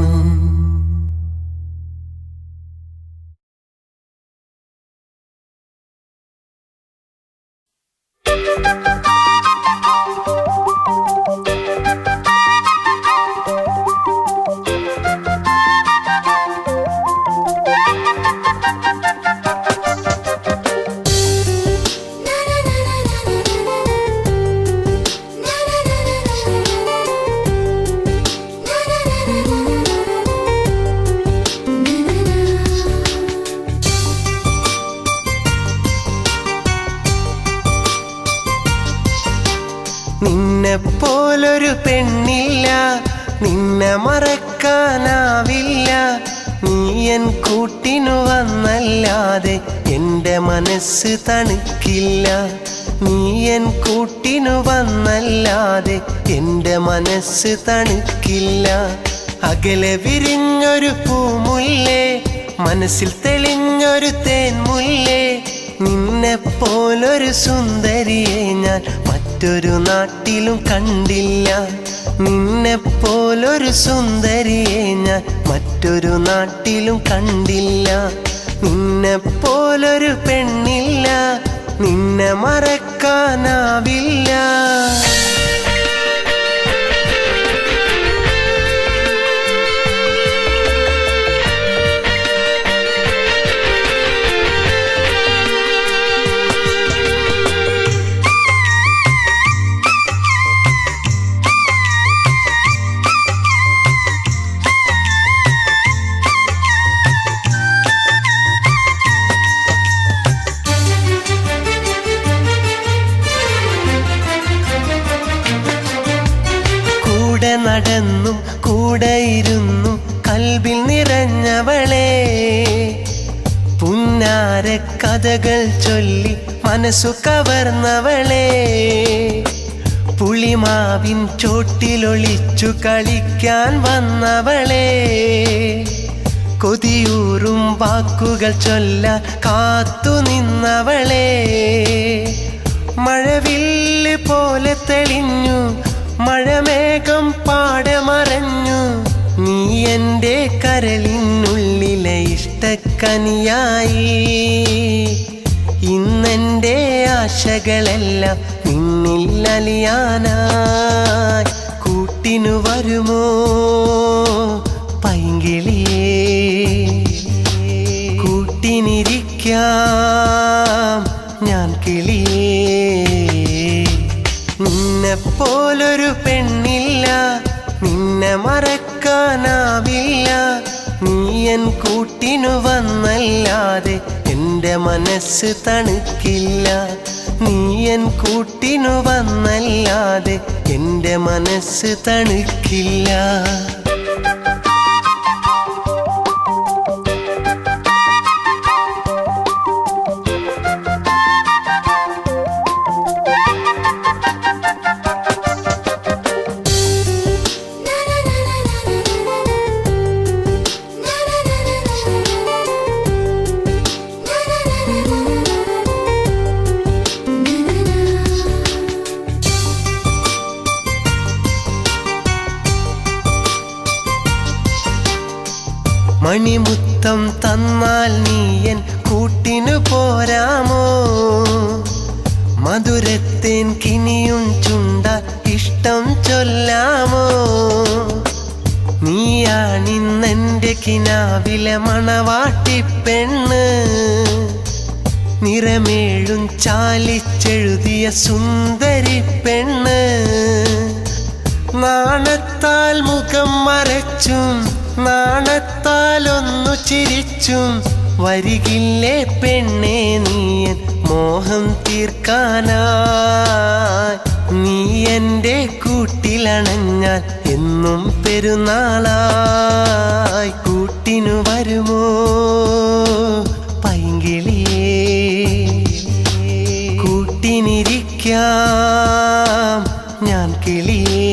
A: നിന്നെപ്പോലൊരു പെണ്ണില്ല, നിന്നെ മറക്കാനാവില്ല. നീ എൻ കൂട്ടിനു വന്നല്ലാതെ എൻ്റെ മനസ്സ് തണുക്കില്ല. നീ എൻ കൂട്ടിനു വന്നല്ലാതെ എൻ്റെ മനസ്സ് തണുക്കില്ല. അകലെ വിരിഞ്ഞൊരു പൂമുല്ലേ, മനസ്സിൽ തെളിഞ്ഞൊരു തേൻമുല്ലേ, നിന്നെപ്പോലൊരു സുന്ദരിയെ ഞാൻ മറ്റൊരു നാട്ടിലും കണ്ടില്ല. നിന്നെപ്പോലൊരു സുന്ദരിയെ ഞാൻ മറ്റൊരു നാട്ടിലും കണ്ടില്ല. നിന്നെപ്പോലൊരു പെണ്ണില്ല, നിന്നെ മറക്കാനാവില്ല. കൂടെ നടന്നും കൂടെയിരുന്നു കൽബിൽ നിറഞ്ഞവളെ, പുന്നാര കഥകൾ ചൊല്ലി മനസ്സു കവർന്നവളെ, പുളിമാവിൻ ചോട്ടിലൊളിച്ചു കളിക്കാൻ വന്നവളെ, കൊതിയൂറും വാക്കുകൾ ചൊല്ലാൻ കാത്തു നിന്നവളെ, മഴവില്ല് പോലെ തെളിഞ്ഞു മഴമേഘം പാടെ മറഞ്ഞു, നീ എൻ്റെ കരളിനുള്ളിലെ ഇഷ്ടക്കനിയായി. ഇന്നെൻ്റെ ആശകളെല്ലാം നിന്നിൽ അലിയാനായി. കൂട്ടിനു വരുമോ പൈങ്കിളിയേ, കൂട്ടിനിരിക്കാം ഞാൻ കിളിയേ. നിന്നെപ്പോലൊരു പെണ്ണില്ല, നിന്നെ മറക്കാനാവില്ല. നീ എൻ കൂട്ടിനു വന്നല്ലാതെ എൻ്റെ മനസ്സ് തണുക്കില്ല. നീ എൻ കൂട്ടിനു വന്നല്ലാതെ എൻ്റെ മനസ്സ് തണുക്കില്ല. മണിമുത്തം തന്നാൽ നീ എൻ കൂട്ടിനു പോരാമോ, മധുരത്തേൻ കിനിയും ചുണ്ടാൽ ഇഷ്ടം ചൊല്ലാമോ. നീയാണിന്നെൻ്റെ കിനാവിലെ മണവാട്ടിപ്പെണ്ണ്, നിറമേഴും ചാലിച്ചെഴുതിയ സുന്ദരി പെണ്ണ്. നാണത്താൽ മുഖം മറച്ചും നാണത്താൽ ഒന്നു ചിരിച്ചും വരികില്ലേ പെണ്ണേ നീയൻ മോഹം തീർക്കാനായി. നീ എൻ്റെ കൂട്ടിലണഞ്ഞാൽ എന്നും പെരുന്നാളായി. കൂട്ടിനു വരുമോ പൈങ്കിളിയേ, കൂട്ടിനിരിക്കാം ഞാൻ കിളിയേ.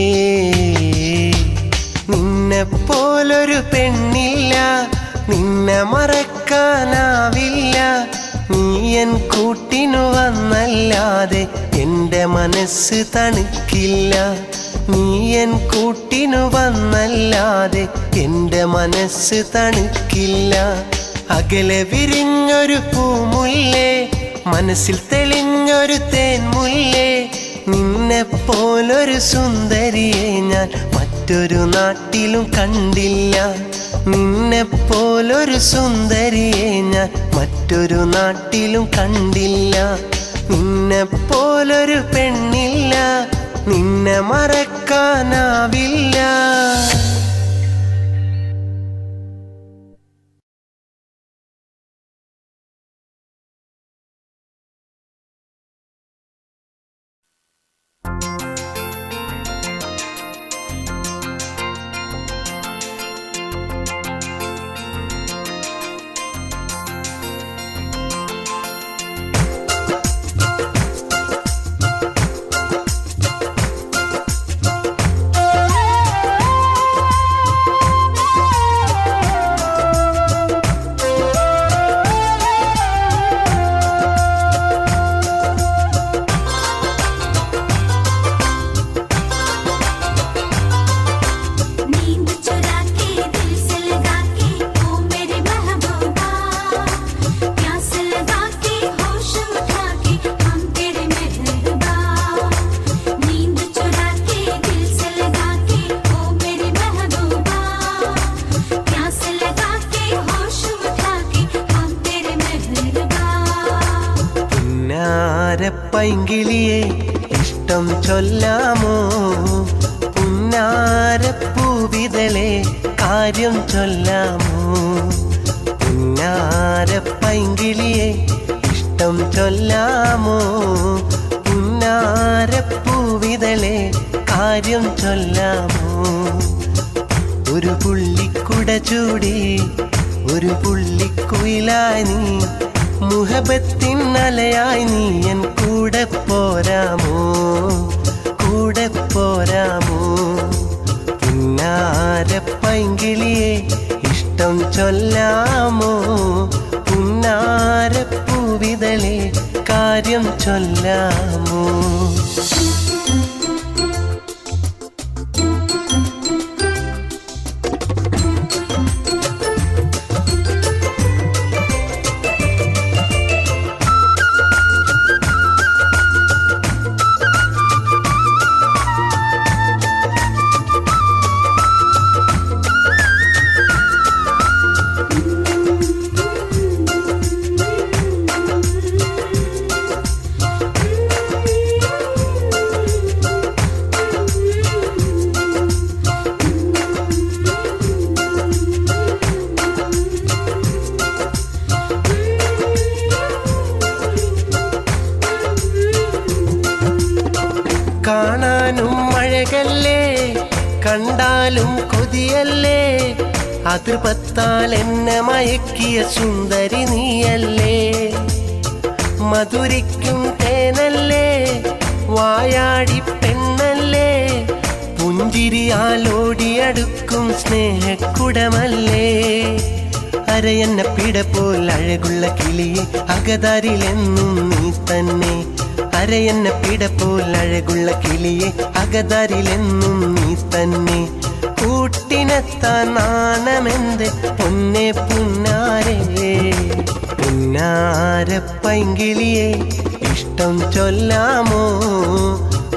A: നിന്നെപ്പോലൊരു പെണ്ണില്ല, നിന്നെ മറക്കാനാവില്ല. നീ എൻ കൂട്ടിനു വന്നല്ലാതെ എൻ്റെ മനസ്സ് തണുക്കില്ല. നീ എൻ കൂട്ടിനു വന്നല്ലാതെ എൻ്റെ മനസ്സ് തണുക്കില്ല. അകലെ വിരിഞ്ഞൊരു പൂമുല്ലേ, മനസ്സിൽ തെളിഞ്ഞൊരു തേൻമുല്ലേ, നിന്നെപ്പോലൊരു സുന്ദരിയെ ഞാൻ മറ്റൊരു നാട്ടിലും കണ്ടില്ല. നിന്നെപ്പോലൊരു സുന്ദരിയെ ഞാൻ മറ്റൊരു നാട്ടിലും കണ്ടില്ല. നിന്നെപ്പോലൊരു പെണ്ണില്ല, നിന്നെ മറക്കാനാവില്ല. പൈങ്കിളിയെ ഇഷ്ടം ചൊല്ലാമോ പുന്നാരപ്പൂവിതളെ കാര്യം ചൊല്ലാമോ പുന്നാരപ്പൈങ്കിളിയെ ഇഷ്ടം ചൊല്ലാമോ പുന്നാരപ്പൂവിതളെ കാര്യം ചൊല്ലാമോ ഒരു പുള്ളിക്കുട ചൂടി ഒരു പുള്ളിക്കുയിലായി നീ മുഹബത്തിൻ അലയായി നീ എൻ കൂടെ പോരാമോ കൂടെ പോരാമോ പുന്നാരപ്പൈങ്കിളിയെ ഇഷ്ടം ചൊല്ലാമോ പുന്നാരപ്പൂവിതളെ കാര്യം ചൊല്ലാമോ കാണാനും അഴകല്ലേ കണ്ടാലും കൊതിയല്ലേ അതിർപത്താൽ എന്നെ മയക്കിയ സുന്ദരി നീയല്ലേ മധുരിക്കും തേനല്ലേ വായാടി പെണ്ണല്ലേ പുഞ്ചിരിയാലോടിയടുക്കും സ്നേഹക്കുടമല്ലേ അരയെന്ന പിട പോൽ അഴകുള്ള കിളിയെ അകതാരിലെന്നും നീ തന്നെ അരയെന്ന പിട പോൽ അഴകുള്ള കിളിയെ അകതാരിലെന്നും നീ തന്നെ കൂട്ടിനെത്താൻ നാണമെന്ത് പൊന്നെ പുന്നാരേ പുന്നാരപ്പൈങ്കിളിയെ ഇഷ്ടം ചൊല്ലാമോ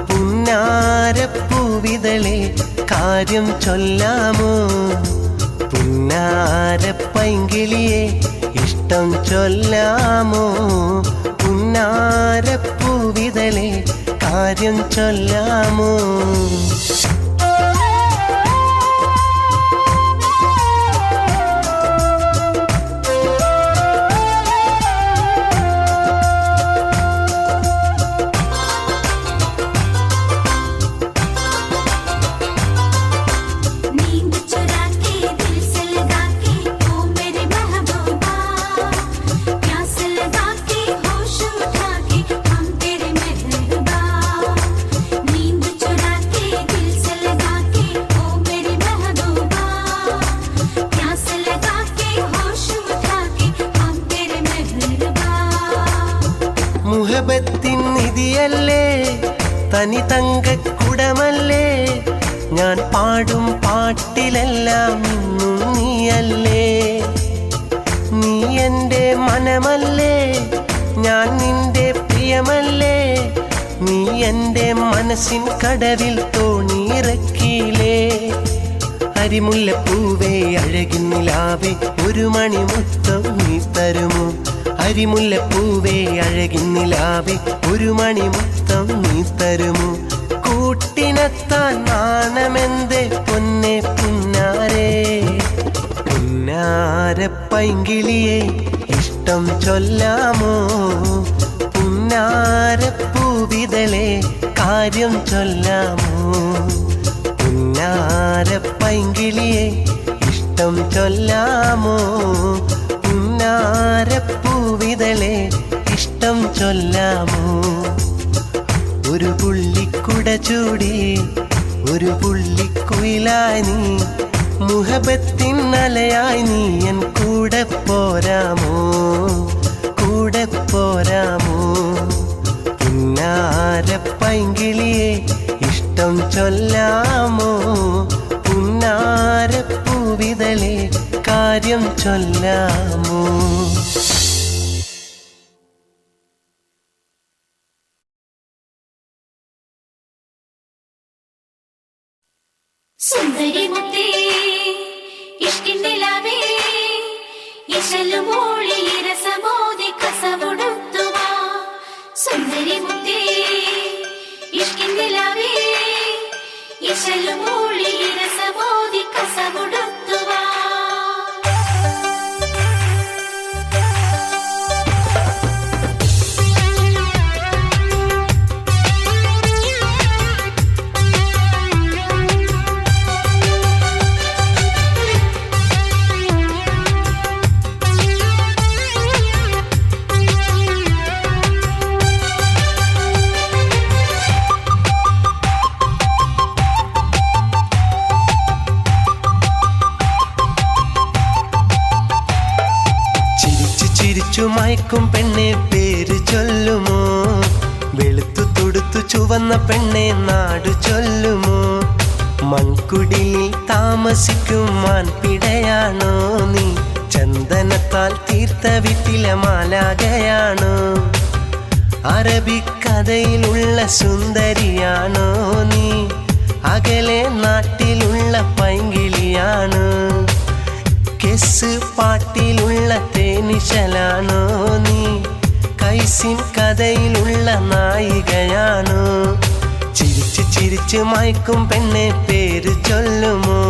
A: പുന്നാരപ്പൂവിതളെ കാര്യം ചൊല്ലാമോ പുന്നാരപ്പൈങ്കിളിയെ ഇഷ്ടം ചൊല്ലാമോ പുന്നാരപ്പൂവിതളെ കാര്യം ചൊല്ലാമോ മുഹബത്തിൻ നിധിയല്ലേ തനി തങ്കക്കുടമല്ലേ ഞാൻ പാടും പാട്ടിലെല്ലാം ഇന്നും നീയല്ലേ നീ എൻ്റെ മനമല്ലേ ഞാൻ നിന്റെ പ്രിയമല്ലേ നീ എൻ്റെ മനസ്സിൻ കടവിൽ തോണിയിറക്കിയില്ലേ അരിമുല്ലപ്പൂവേ അഴകിൻ നിലാവേ ഒരു മണിമുത്തം നീ തരുമോ അരിമുല്ലപ്പൂവേ അഴകിൻ നിലാവേ ഒരു മണിമുത്തം നീ തരുമോ കൂട്ടിനെത്താൻ നാണമെന്തേ പൊന്നെ പുന്നാരേ പുന്നാരപ്പൈങ്കിളിയെ ഇഷ്ടം ചൊല്ലാമോ പുന്നാരപ്പൂവിതളെ കാര്യം ചൊല്ലാമോ പുന്നാരപ്പൈങ്കിളിയെ ഇഷ്ടം ചൊല്ലാമോ പുന്നാരപ്പൂവിതളെ ഇഷ്ടം ചൊല്ലാമോ ഒരു പുള്ളിക്കുട ചൂടി ഒരു പുള്ളിക്കുയിലായി നീ മുഹബത്തിൻ അലയായി നീ എൻ കൂടെ പോരാമോ കൂടെ പോരാമോ പുന്നാരപ്പൈങ്കിളിയെ ഇഷ്ടം ചൊല്ലാമോ പുന്നാരപ്പൂവിതളെ കാര്യം ചൊല്ലാമോ
B: സുന്ദരി മുത്തേ ഇഷ്കിൻ നിലാവേ ഇശലുമോളി രസമോദി കസവുടുത്തുവാ സുന്ദരി മുത്തേ ഇഷ്കിൻ നിലാവേ ഇശലു മൂളി രസമോദി കസമുടുത്തുവാ
A: മയക്കും പെണ്ണെ പേര് ചൊല്ലുമോ വെളുത്തു തുടുത്തു ചുവന്ന പെണ്ണെ നാടു ചൊല്ലുമോ മൺകുടിലിൽ താമസിക്കും മാൻപിടയാണോ നീ ചന്ദനത്താൽ തീർത്ത വീട്ടിലെ മാലാകയാണോ അറബിക്കഥയിലുള്ള സുന്ദരിയാണോ നീ അകലെ നാട്ടിലുള്ള പൈങ്കിളിയാണോ കെസ് പാട്ടിലുള്ള തേനിശലാണോ നീ കൈസിൻ കഥയിലുള്ള നായികയാണോ ചിരിച്ച് ചിരിച്ച് മയക്കും പെണ്ണെ പേര് ചൊല്ലുമോ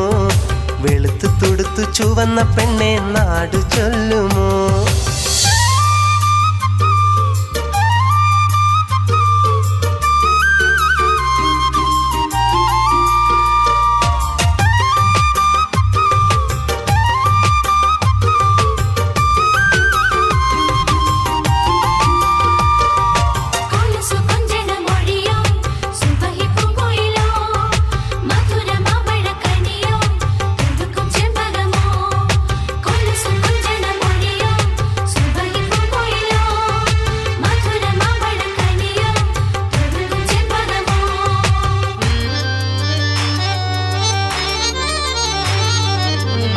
A: വെളുത്തു തുടുത്തു ചുവന്ന പെണ്ണെ നാടു ചൊല്ലുമോ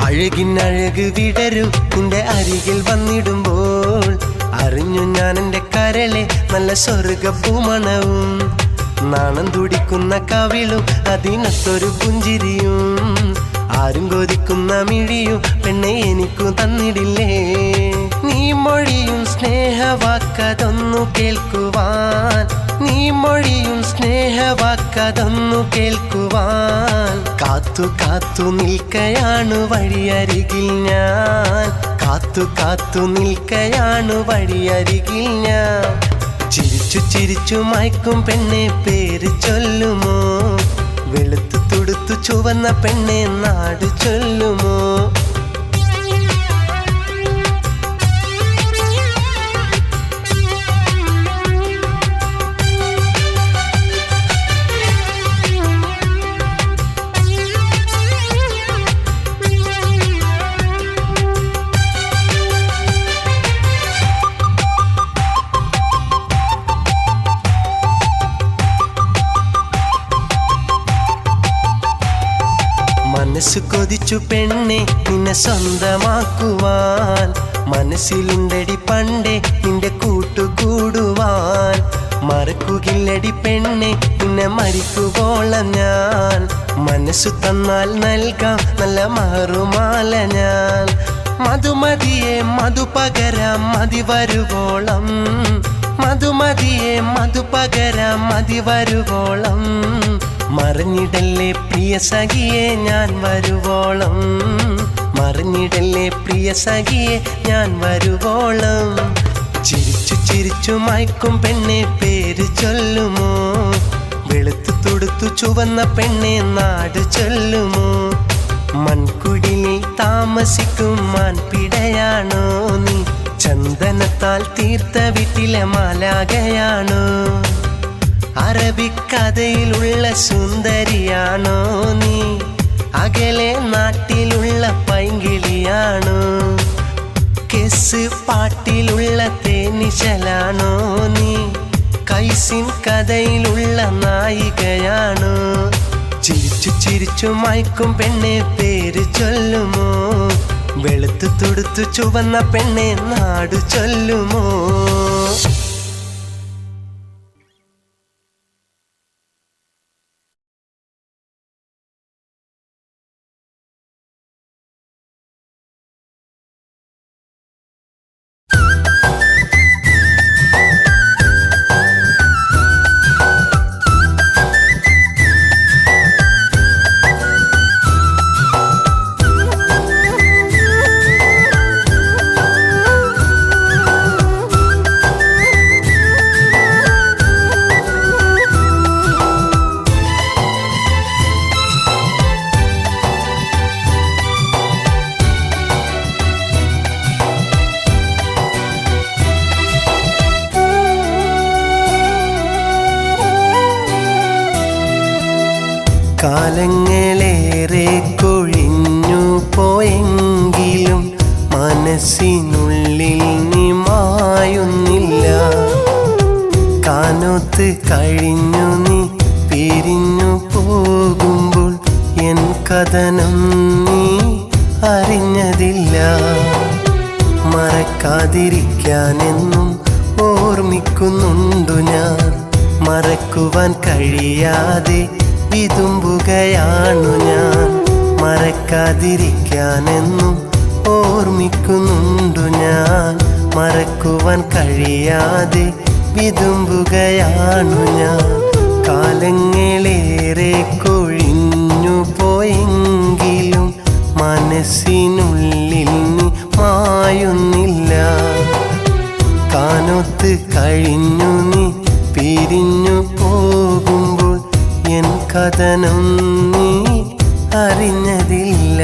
A: അഴകിനഴക് വിടരും നിന്റെ അരികിൽ വന്നിടുമ്പോൾ അറിഞ്ഞു ഞാൻ എൻ്റെ കരളെ നല്ല സ്വർഗപ്പൂമണവും നാണം തുടിക്കുന്ന കവിളും അതിനൊത്തൊരു പുഞ്ചിരിയും ആരും കൊതിക്കുന്ന മിഴിയും പെണ്ണെ എനിക്കു തന്നിടില്ലേ നീ മൊഴിയും സ്നേഹവാക്കതൊന്നു കേൾക്കുവാൻ നീ മൊഴിയും സ്നേഹവാക്കതൊന്നു കേൾക്കുവാൻ കാത്തു കാത്തു നിൽക്കയാണു വഴിയരികിൽ ഞാൻ കാത്തു കാത്തു നിൽക്കയാണു വഴിയരികിൽ ഞാൻ ചിരിച്ചു ചിരിച്ചു മയക്കും പെണ്ണെ പേര് ചൊല്ലുമോ വെളുത്തു തുടുത്തു ചുവന്ന പെണ്ണെ നാടു ചൊല്ലുമോ മനസ്സു കൊതിച്ചു പെണ്ണെ നിന്നെ സ്വന്തമാക്കുവാൻ മനസ്സിലുണ്ടടി പണ്ടേ നിന്റെ കൂട്ടുകൂടുവാൻ മറക്കുകില്ലടി പെണ്ണെ നിന്നെ മരിക്കുവോളം ഞാൻ മനസ്സു തന്നാൽ നൽകാം നല്ല മറുമാല ഞാൻ മധുമതിയെ മധു പകരാം മതി വരുവോളം മധുമതിയെ മധു പകരാം മതി വരുവോളം മറിഞ്ഞിടല്ലേ പ്രിയ സഖിയെ ഞാൻ വരുവോളം മറിഞ്ഞിടല്ലേ പ്രിയ സഖിയെ ഞാൻ വരുവോളം ചിരിച്ചു ചിരിച്ചു മയക്കും പെണ്ണെ പേര് ചൊല്ലുമോ വെളുത്തു തുടുത്തു ചുവന്ന പെണ്ണെ നാടു ചൊല്ലുമോ മൺകുടിലിൽ താമസിക്കും മാൻപിടയാണോ നീ ചന്ദനത്താൽ തീർത്ത വീട്ടിലെ മാലാകയാണോ അറബിക്കഥയിലുള്ള സുന്ദരിയാണോ നീ അകലെ നാട്ടിലുള്ള പൈങ്കിളിയാണോ കെസ് പാട്ടിലുള്ള തേനിശലാണോ നീ കൈസിൻ കഥയിലുള്ള നായികയാണോ ചിരിച്ചു ചിരിച്ചു മയക്കും പെണ്ണെ പേര് ചൊല്ലുമോ വെളുത്തു തുടുത്തു ചുവന്ന പെണ്ണെ നാടു ചൊല്ലുമോ കാലങ്ങളേറെ കൊഴിഞ്ഞു പോയെങ്കിലും മനസ്സിനുള്ളിൽ നീ മായുന്നില്ല. കാനോത്ത് കഴിഞ്ഞു നീ പിരിഞ്ഞു പോകുമ്പോൾ എൻ കഥനം നീ അറിഞ്ഞതില്ല. മറക്കാതിരിക്കാനെന്നും ഓർമ്മിക്കുന്നുണ്ടു ഞാൻ. മറക്കുവാൻ കഴിയാതെ വിതുമ്പുകയാണു ഞാൻ. മറക്കാതിരിക്കാനെന്നും ഓർമ്മിക്കുന്നുണ്ടു ഞാൻ. മറക്കുവാൻ കഴിയാതെ വിതുമ്പുകയാണു ഞാൻ. കാലങ്ങളേറെ കൊഴിഞ്ഞു പോയെങ്കിലും മനസ്സിനുള്ളിൽ നീ മായുന്നില്ല. കാനോത്ത് കഴിഞ്ഞു നീ പിരിഞ്ഞു പോകുമ്പോൾ എൻ കഥനം നീ അറിഞ്ഞതില്ല.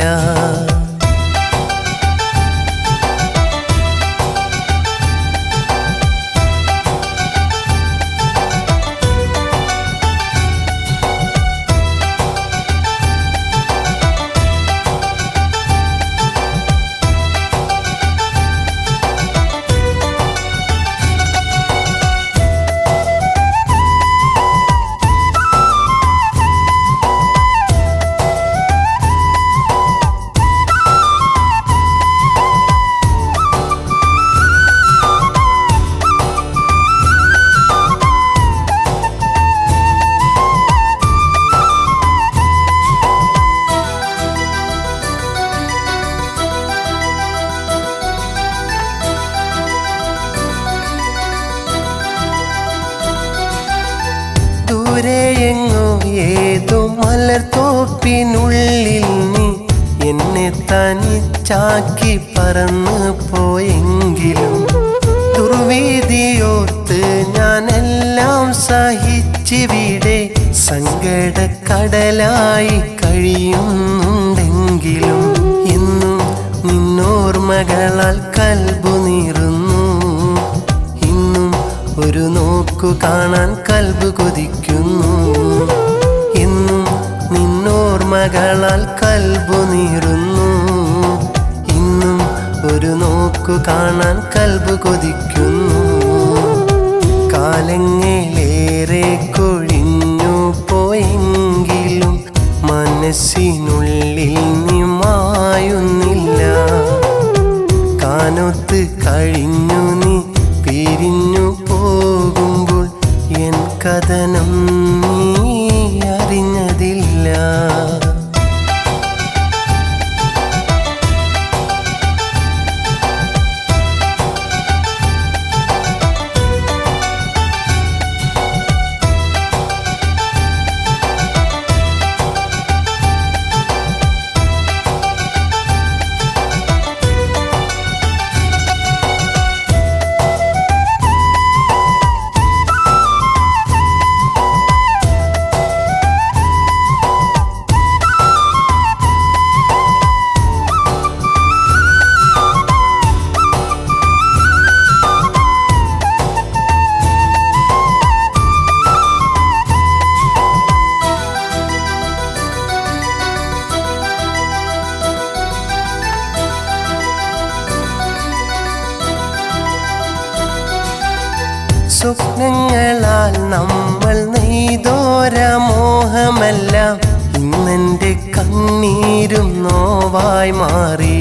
A: ദൂരെയെങ്ങോ ഏതോ മലർത്തോപ്പിനുള്ളിൽ നീ എന്നെ തനിച്ചാക്കി പറന്നു പോയെങ്കിലും ദുർവിധിയോർത്ത് ഞാനെല്ലാം സഹിച്ചിവിടെ സങ്കടക്കടലായി കഴിയുന്നുണ്ടെങ്കിലും ഇന്നും നിന്നോർമകളാൽ കൽബു നീറുന്നു. ഇന്നും ഒരു നോക്കു കാണാൻ കൽബ് കൊതിക്കുന്നു. ഇന്നും നിന്നോർമകളാൽ കൽബു നീറുന്നു. ഇന്നും ഒരു നോക്കു കാണാൻ കൽബ് കൊതിക്കുന്നു. കാലങ്ങളേറെ കൊഴിഞ്ഞു പോയെങ്കിലും മനസ്സിനുള്ളിൽ നീ മായുന്നില്ല. കാനോത്ത് കഴിഞ്ഞു നീ പിരിഞ്ഞു പോകുമ്പോൾ എൻ കഥനം നീ അറിഞ്ഞതില്ല. സ്വപ്നങ്ങളാൽ നമ്മൾ നെയ്തോര മോഹമെല്ലാം ഇന്നെൻ്റെ കണ്ണീരും നോവായി മാറി.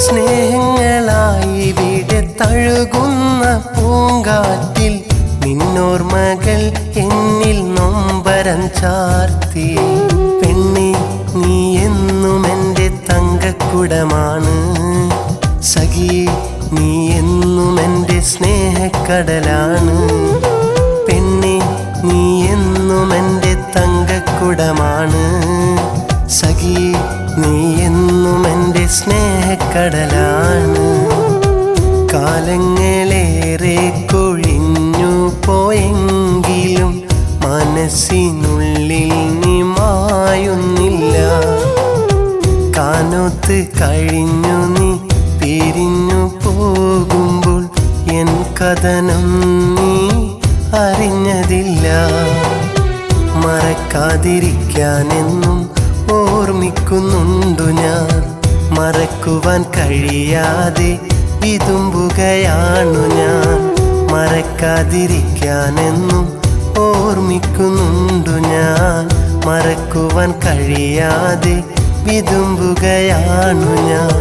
A: സ്നേഹങ്ങളായി ഇവിടെ തഴുകുന്ന പൂങ്കാറ്റിൽ നിന്നോർമകൾ എന്നിൽ നൊമ്പരം ചാർത്തി. പെണ്ണെ നീ എന്നും എൻ്റെ തങ്കക്കുടമാണ്. സഖി നീ എന്നും എൻ്റെ സ്നേഹക്കടലാണ്. പെണ്ണെ നീ എന്നും എൻ്റെ തങ്കക്കുടമാണ്. സഖി നീ എന്നും എൻ്റെ സ്നേഹക്കടലാണ്. കാലങ്ങളേറെ കൊഴിഞ്ഞു പോയെങ്കിലും മനസ്സിനുള്ളിൽ നീ മായുന്നില്ല. കാനോത്ത് കഴിഞ്ഞു നീ പിരിഞ്ഞു പോകുമ്പോൾ എൻ കഥനം നീ അറിഞ്ഞതില്ല. മറ മറക്കാതിരിക്കാനെന്നും ഓർമ്മിക്കുന്നുണ്ടു ഞാൻ. മറക്കുവാൻ കഴിയാതെ വിതുമ്പുകയാണു ഞാൻ. മറക്കാതിരിക്കാനെന്നും ഓർമ്മിക്കുന്നുണ്ടു ഞാൻ. മറക്കുവാൻ കഴിയാതെ വിതുമ്പുകയാണു ഞാൻ.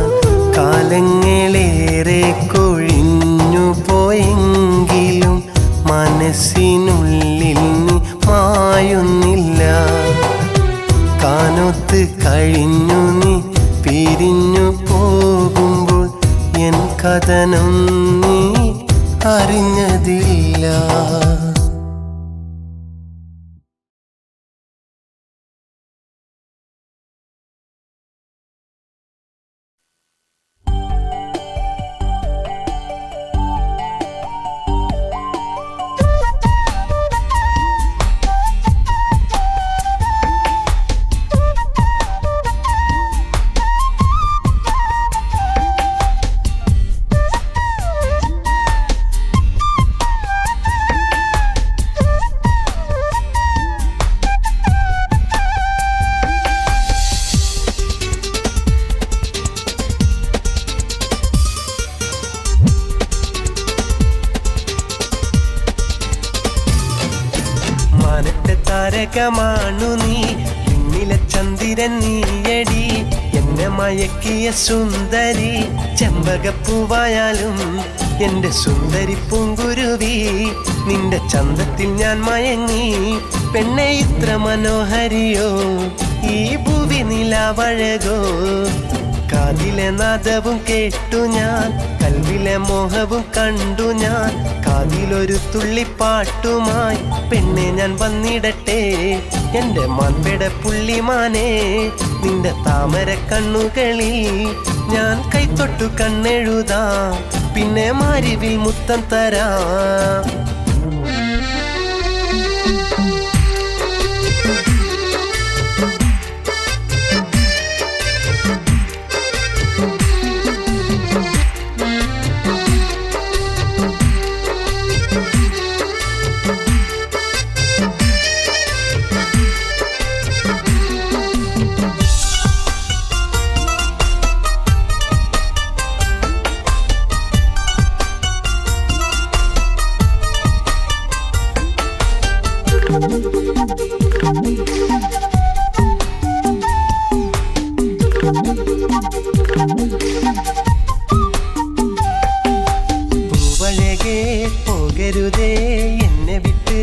A: കാലങ്ങളേറെ കൊഴിഞ്ഞു പോയെങ്കിലും മനസ്സിനുള്ളിൽ നീ മായുന്നില്ല. കാനൊത്ത് കഴിഞ്ഞു നീ പിരിഞ്ഞു പോകുമ്പോൾ എൻ കഥനം നീ അറിഞ്ഞതില്ല. താരകമാണു നീ, പിന്നിലെ ചന്ദ്രൻ നീയടി. എന്നെ മയക്കിയ സുന്ദരി ചെമ്പകപ്പൂവായാലും എന്റെ സുന്ദരി പൂങ്കുരുവി. നിന്റെ ചന്തത്തിൽ ഞാൻ മയങ്ങി പെണ്ണെ ഇത്ര മനോഹരിയോ ഈ ഭൂവി നിലാവഴകോ. കാതിലെ നാദവും കേട്ടു ഞാൻ, കൽവിലെ മോഹവും കണ്ടു ഞാൻ. കാതിലൊരു തുള്ളിപ്പാട്ടുമായി പെണ്ണെ ഞാൻ വന്നിടട്ടെ. എന്റെ മാൻപെട പുള്ളിമാനെ നിന്റെ താമര കണ്ണുകളിൽ ഞാൻ കൈത്തൊട്ടു കണ്ണെഴുതാം, പിന്നെ മാരിവിൽ മുത്തം തരാം. പൂവഴകേ പോകരുതേ എന്നെ വിട്ട്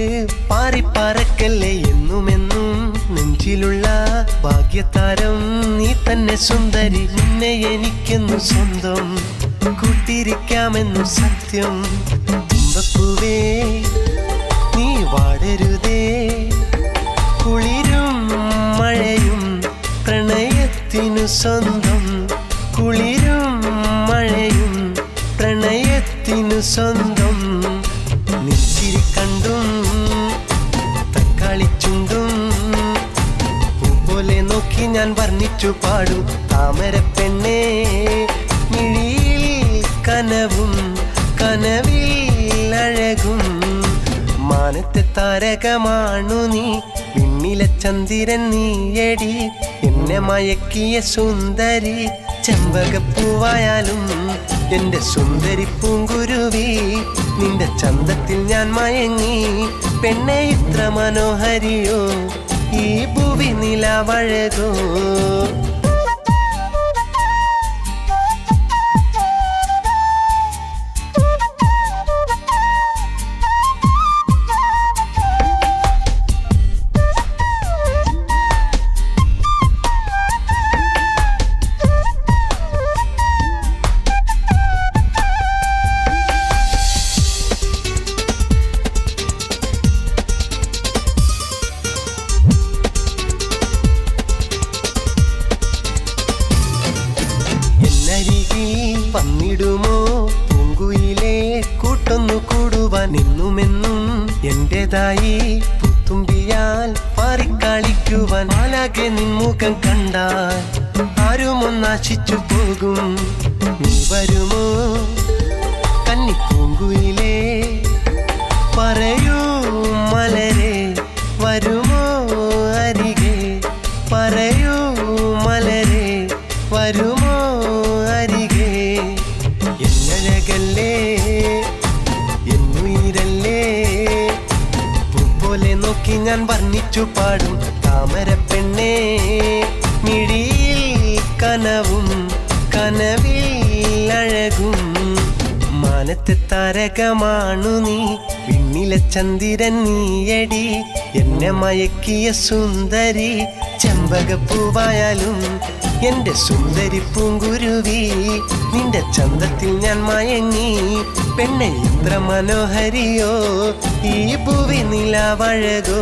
A: പാറിപ്പറക്കല്ലേ. എന്നുമെന്നും നെഞ്ചിലുള്ള ഭാഗ്യതാരം നീ തന്നെ സുന്ദരി. നിന്നെ എനിക്കെന്നു സ്വന്തം കൂട്ടിരിക്കാമെന്നു സത്യം. തുമ്പപ്പൂവേ നീ വാടരുതേ, കുളിരും മഴയും പ്രണയത്തിനു സ്വന്തം. കുളിരും മഴയും പ്രണയത്തിനു സ്വന്തം. നിച്ചിരി കണ്ടും തക്കാളിച്ചുണ്ടും പൂപോലെ നോക്കി ഞാൻ വർണ്ണിച്ചു പാടും. താമര പെണ്ണേ മിഴിയിൽ കനവും കനവിൽ അഴകും. മാനത്തെ താരകമാണു നീ, പിന്നിലെ ചന്ദ്രൻ നീയടി. എന്നെ മയക്കിയ സുന്ദരി ചെമ്പകപ്പൂവായാലും എന്റെ സുന്ദരി പൂങ്കുരുവി. നിന്റെ ചന്തത്തിൽ ഞാൻ മയങ്ങി പെണ്ണെ ഇത്ര മനോഹരിയോ ഈ ഭൂവി നിലാവഴകോ. വന്നിടുമോ പൂങ്കുയിലെ കൂട്ടൊന്നു കൂടുവാൻ. എന്നുമെന്നും എന്റേതായി പുത്തുമ്പിയാൽ പാറിക്കളിക്കുവാൻ. ആലാകെ നിൻമുഖം കണ്ടാൽ ആരുമൊന്നാശിച്ചു പോകും. നീ വരുമോ കന്നിപ്പൂങ്കുയിലേ, പറയൂ മലരെ വരുമോ ഞാൻ വർണ്ണിച്ചു പാടും താമര പെണ്ണേ മിഴിയിൽ കനവും കനവിൽ അഴകും മാനത്തെ താരകമാണു നീ പിന്നിലെ ചന്ദ്രൻ നീയടി എന്നെ മയക്കിയ സുന്ദരി ചെമ്പകപ്പൂവായാലും എന്റെ സുന്ദരി പൂങ്കുരുവി നിന്റെ ചന്തത്തിൽ ഞാൻ മയങ്ങി പെണ്ണെ എത്ര മനോഹരിയോ ഈ ഭൂവി നിലാവഴകോ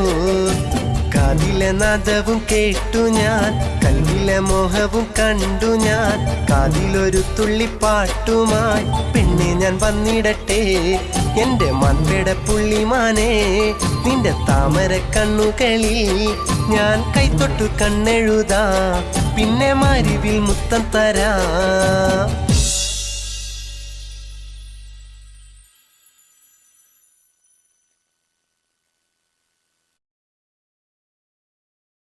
A: കാതിലെ നാദവും കേട്ടു ഞാൻ കൽവിലെ മോഹവും കണ്ടു ഞാൻ കാതിലൊരു തുള്ളിപ്പാട്ടുമായി പെണ്ണെ ഞാൻ വന്നിടട്ടെ എന്റെ മൺപെട പുള്ളിമാനെ നിന്റെ താമര കണ്ണുകളിൽ ഞാൻ കൈത്തൊട്ടു കണ്ണെഴുതാ പിന്നെ മാരിവിൽ മുത്തം തരാ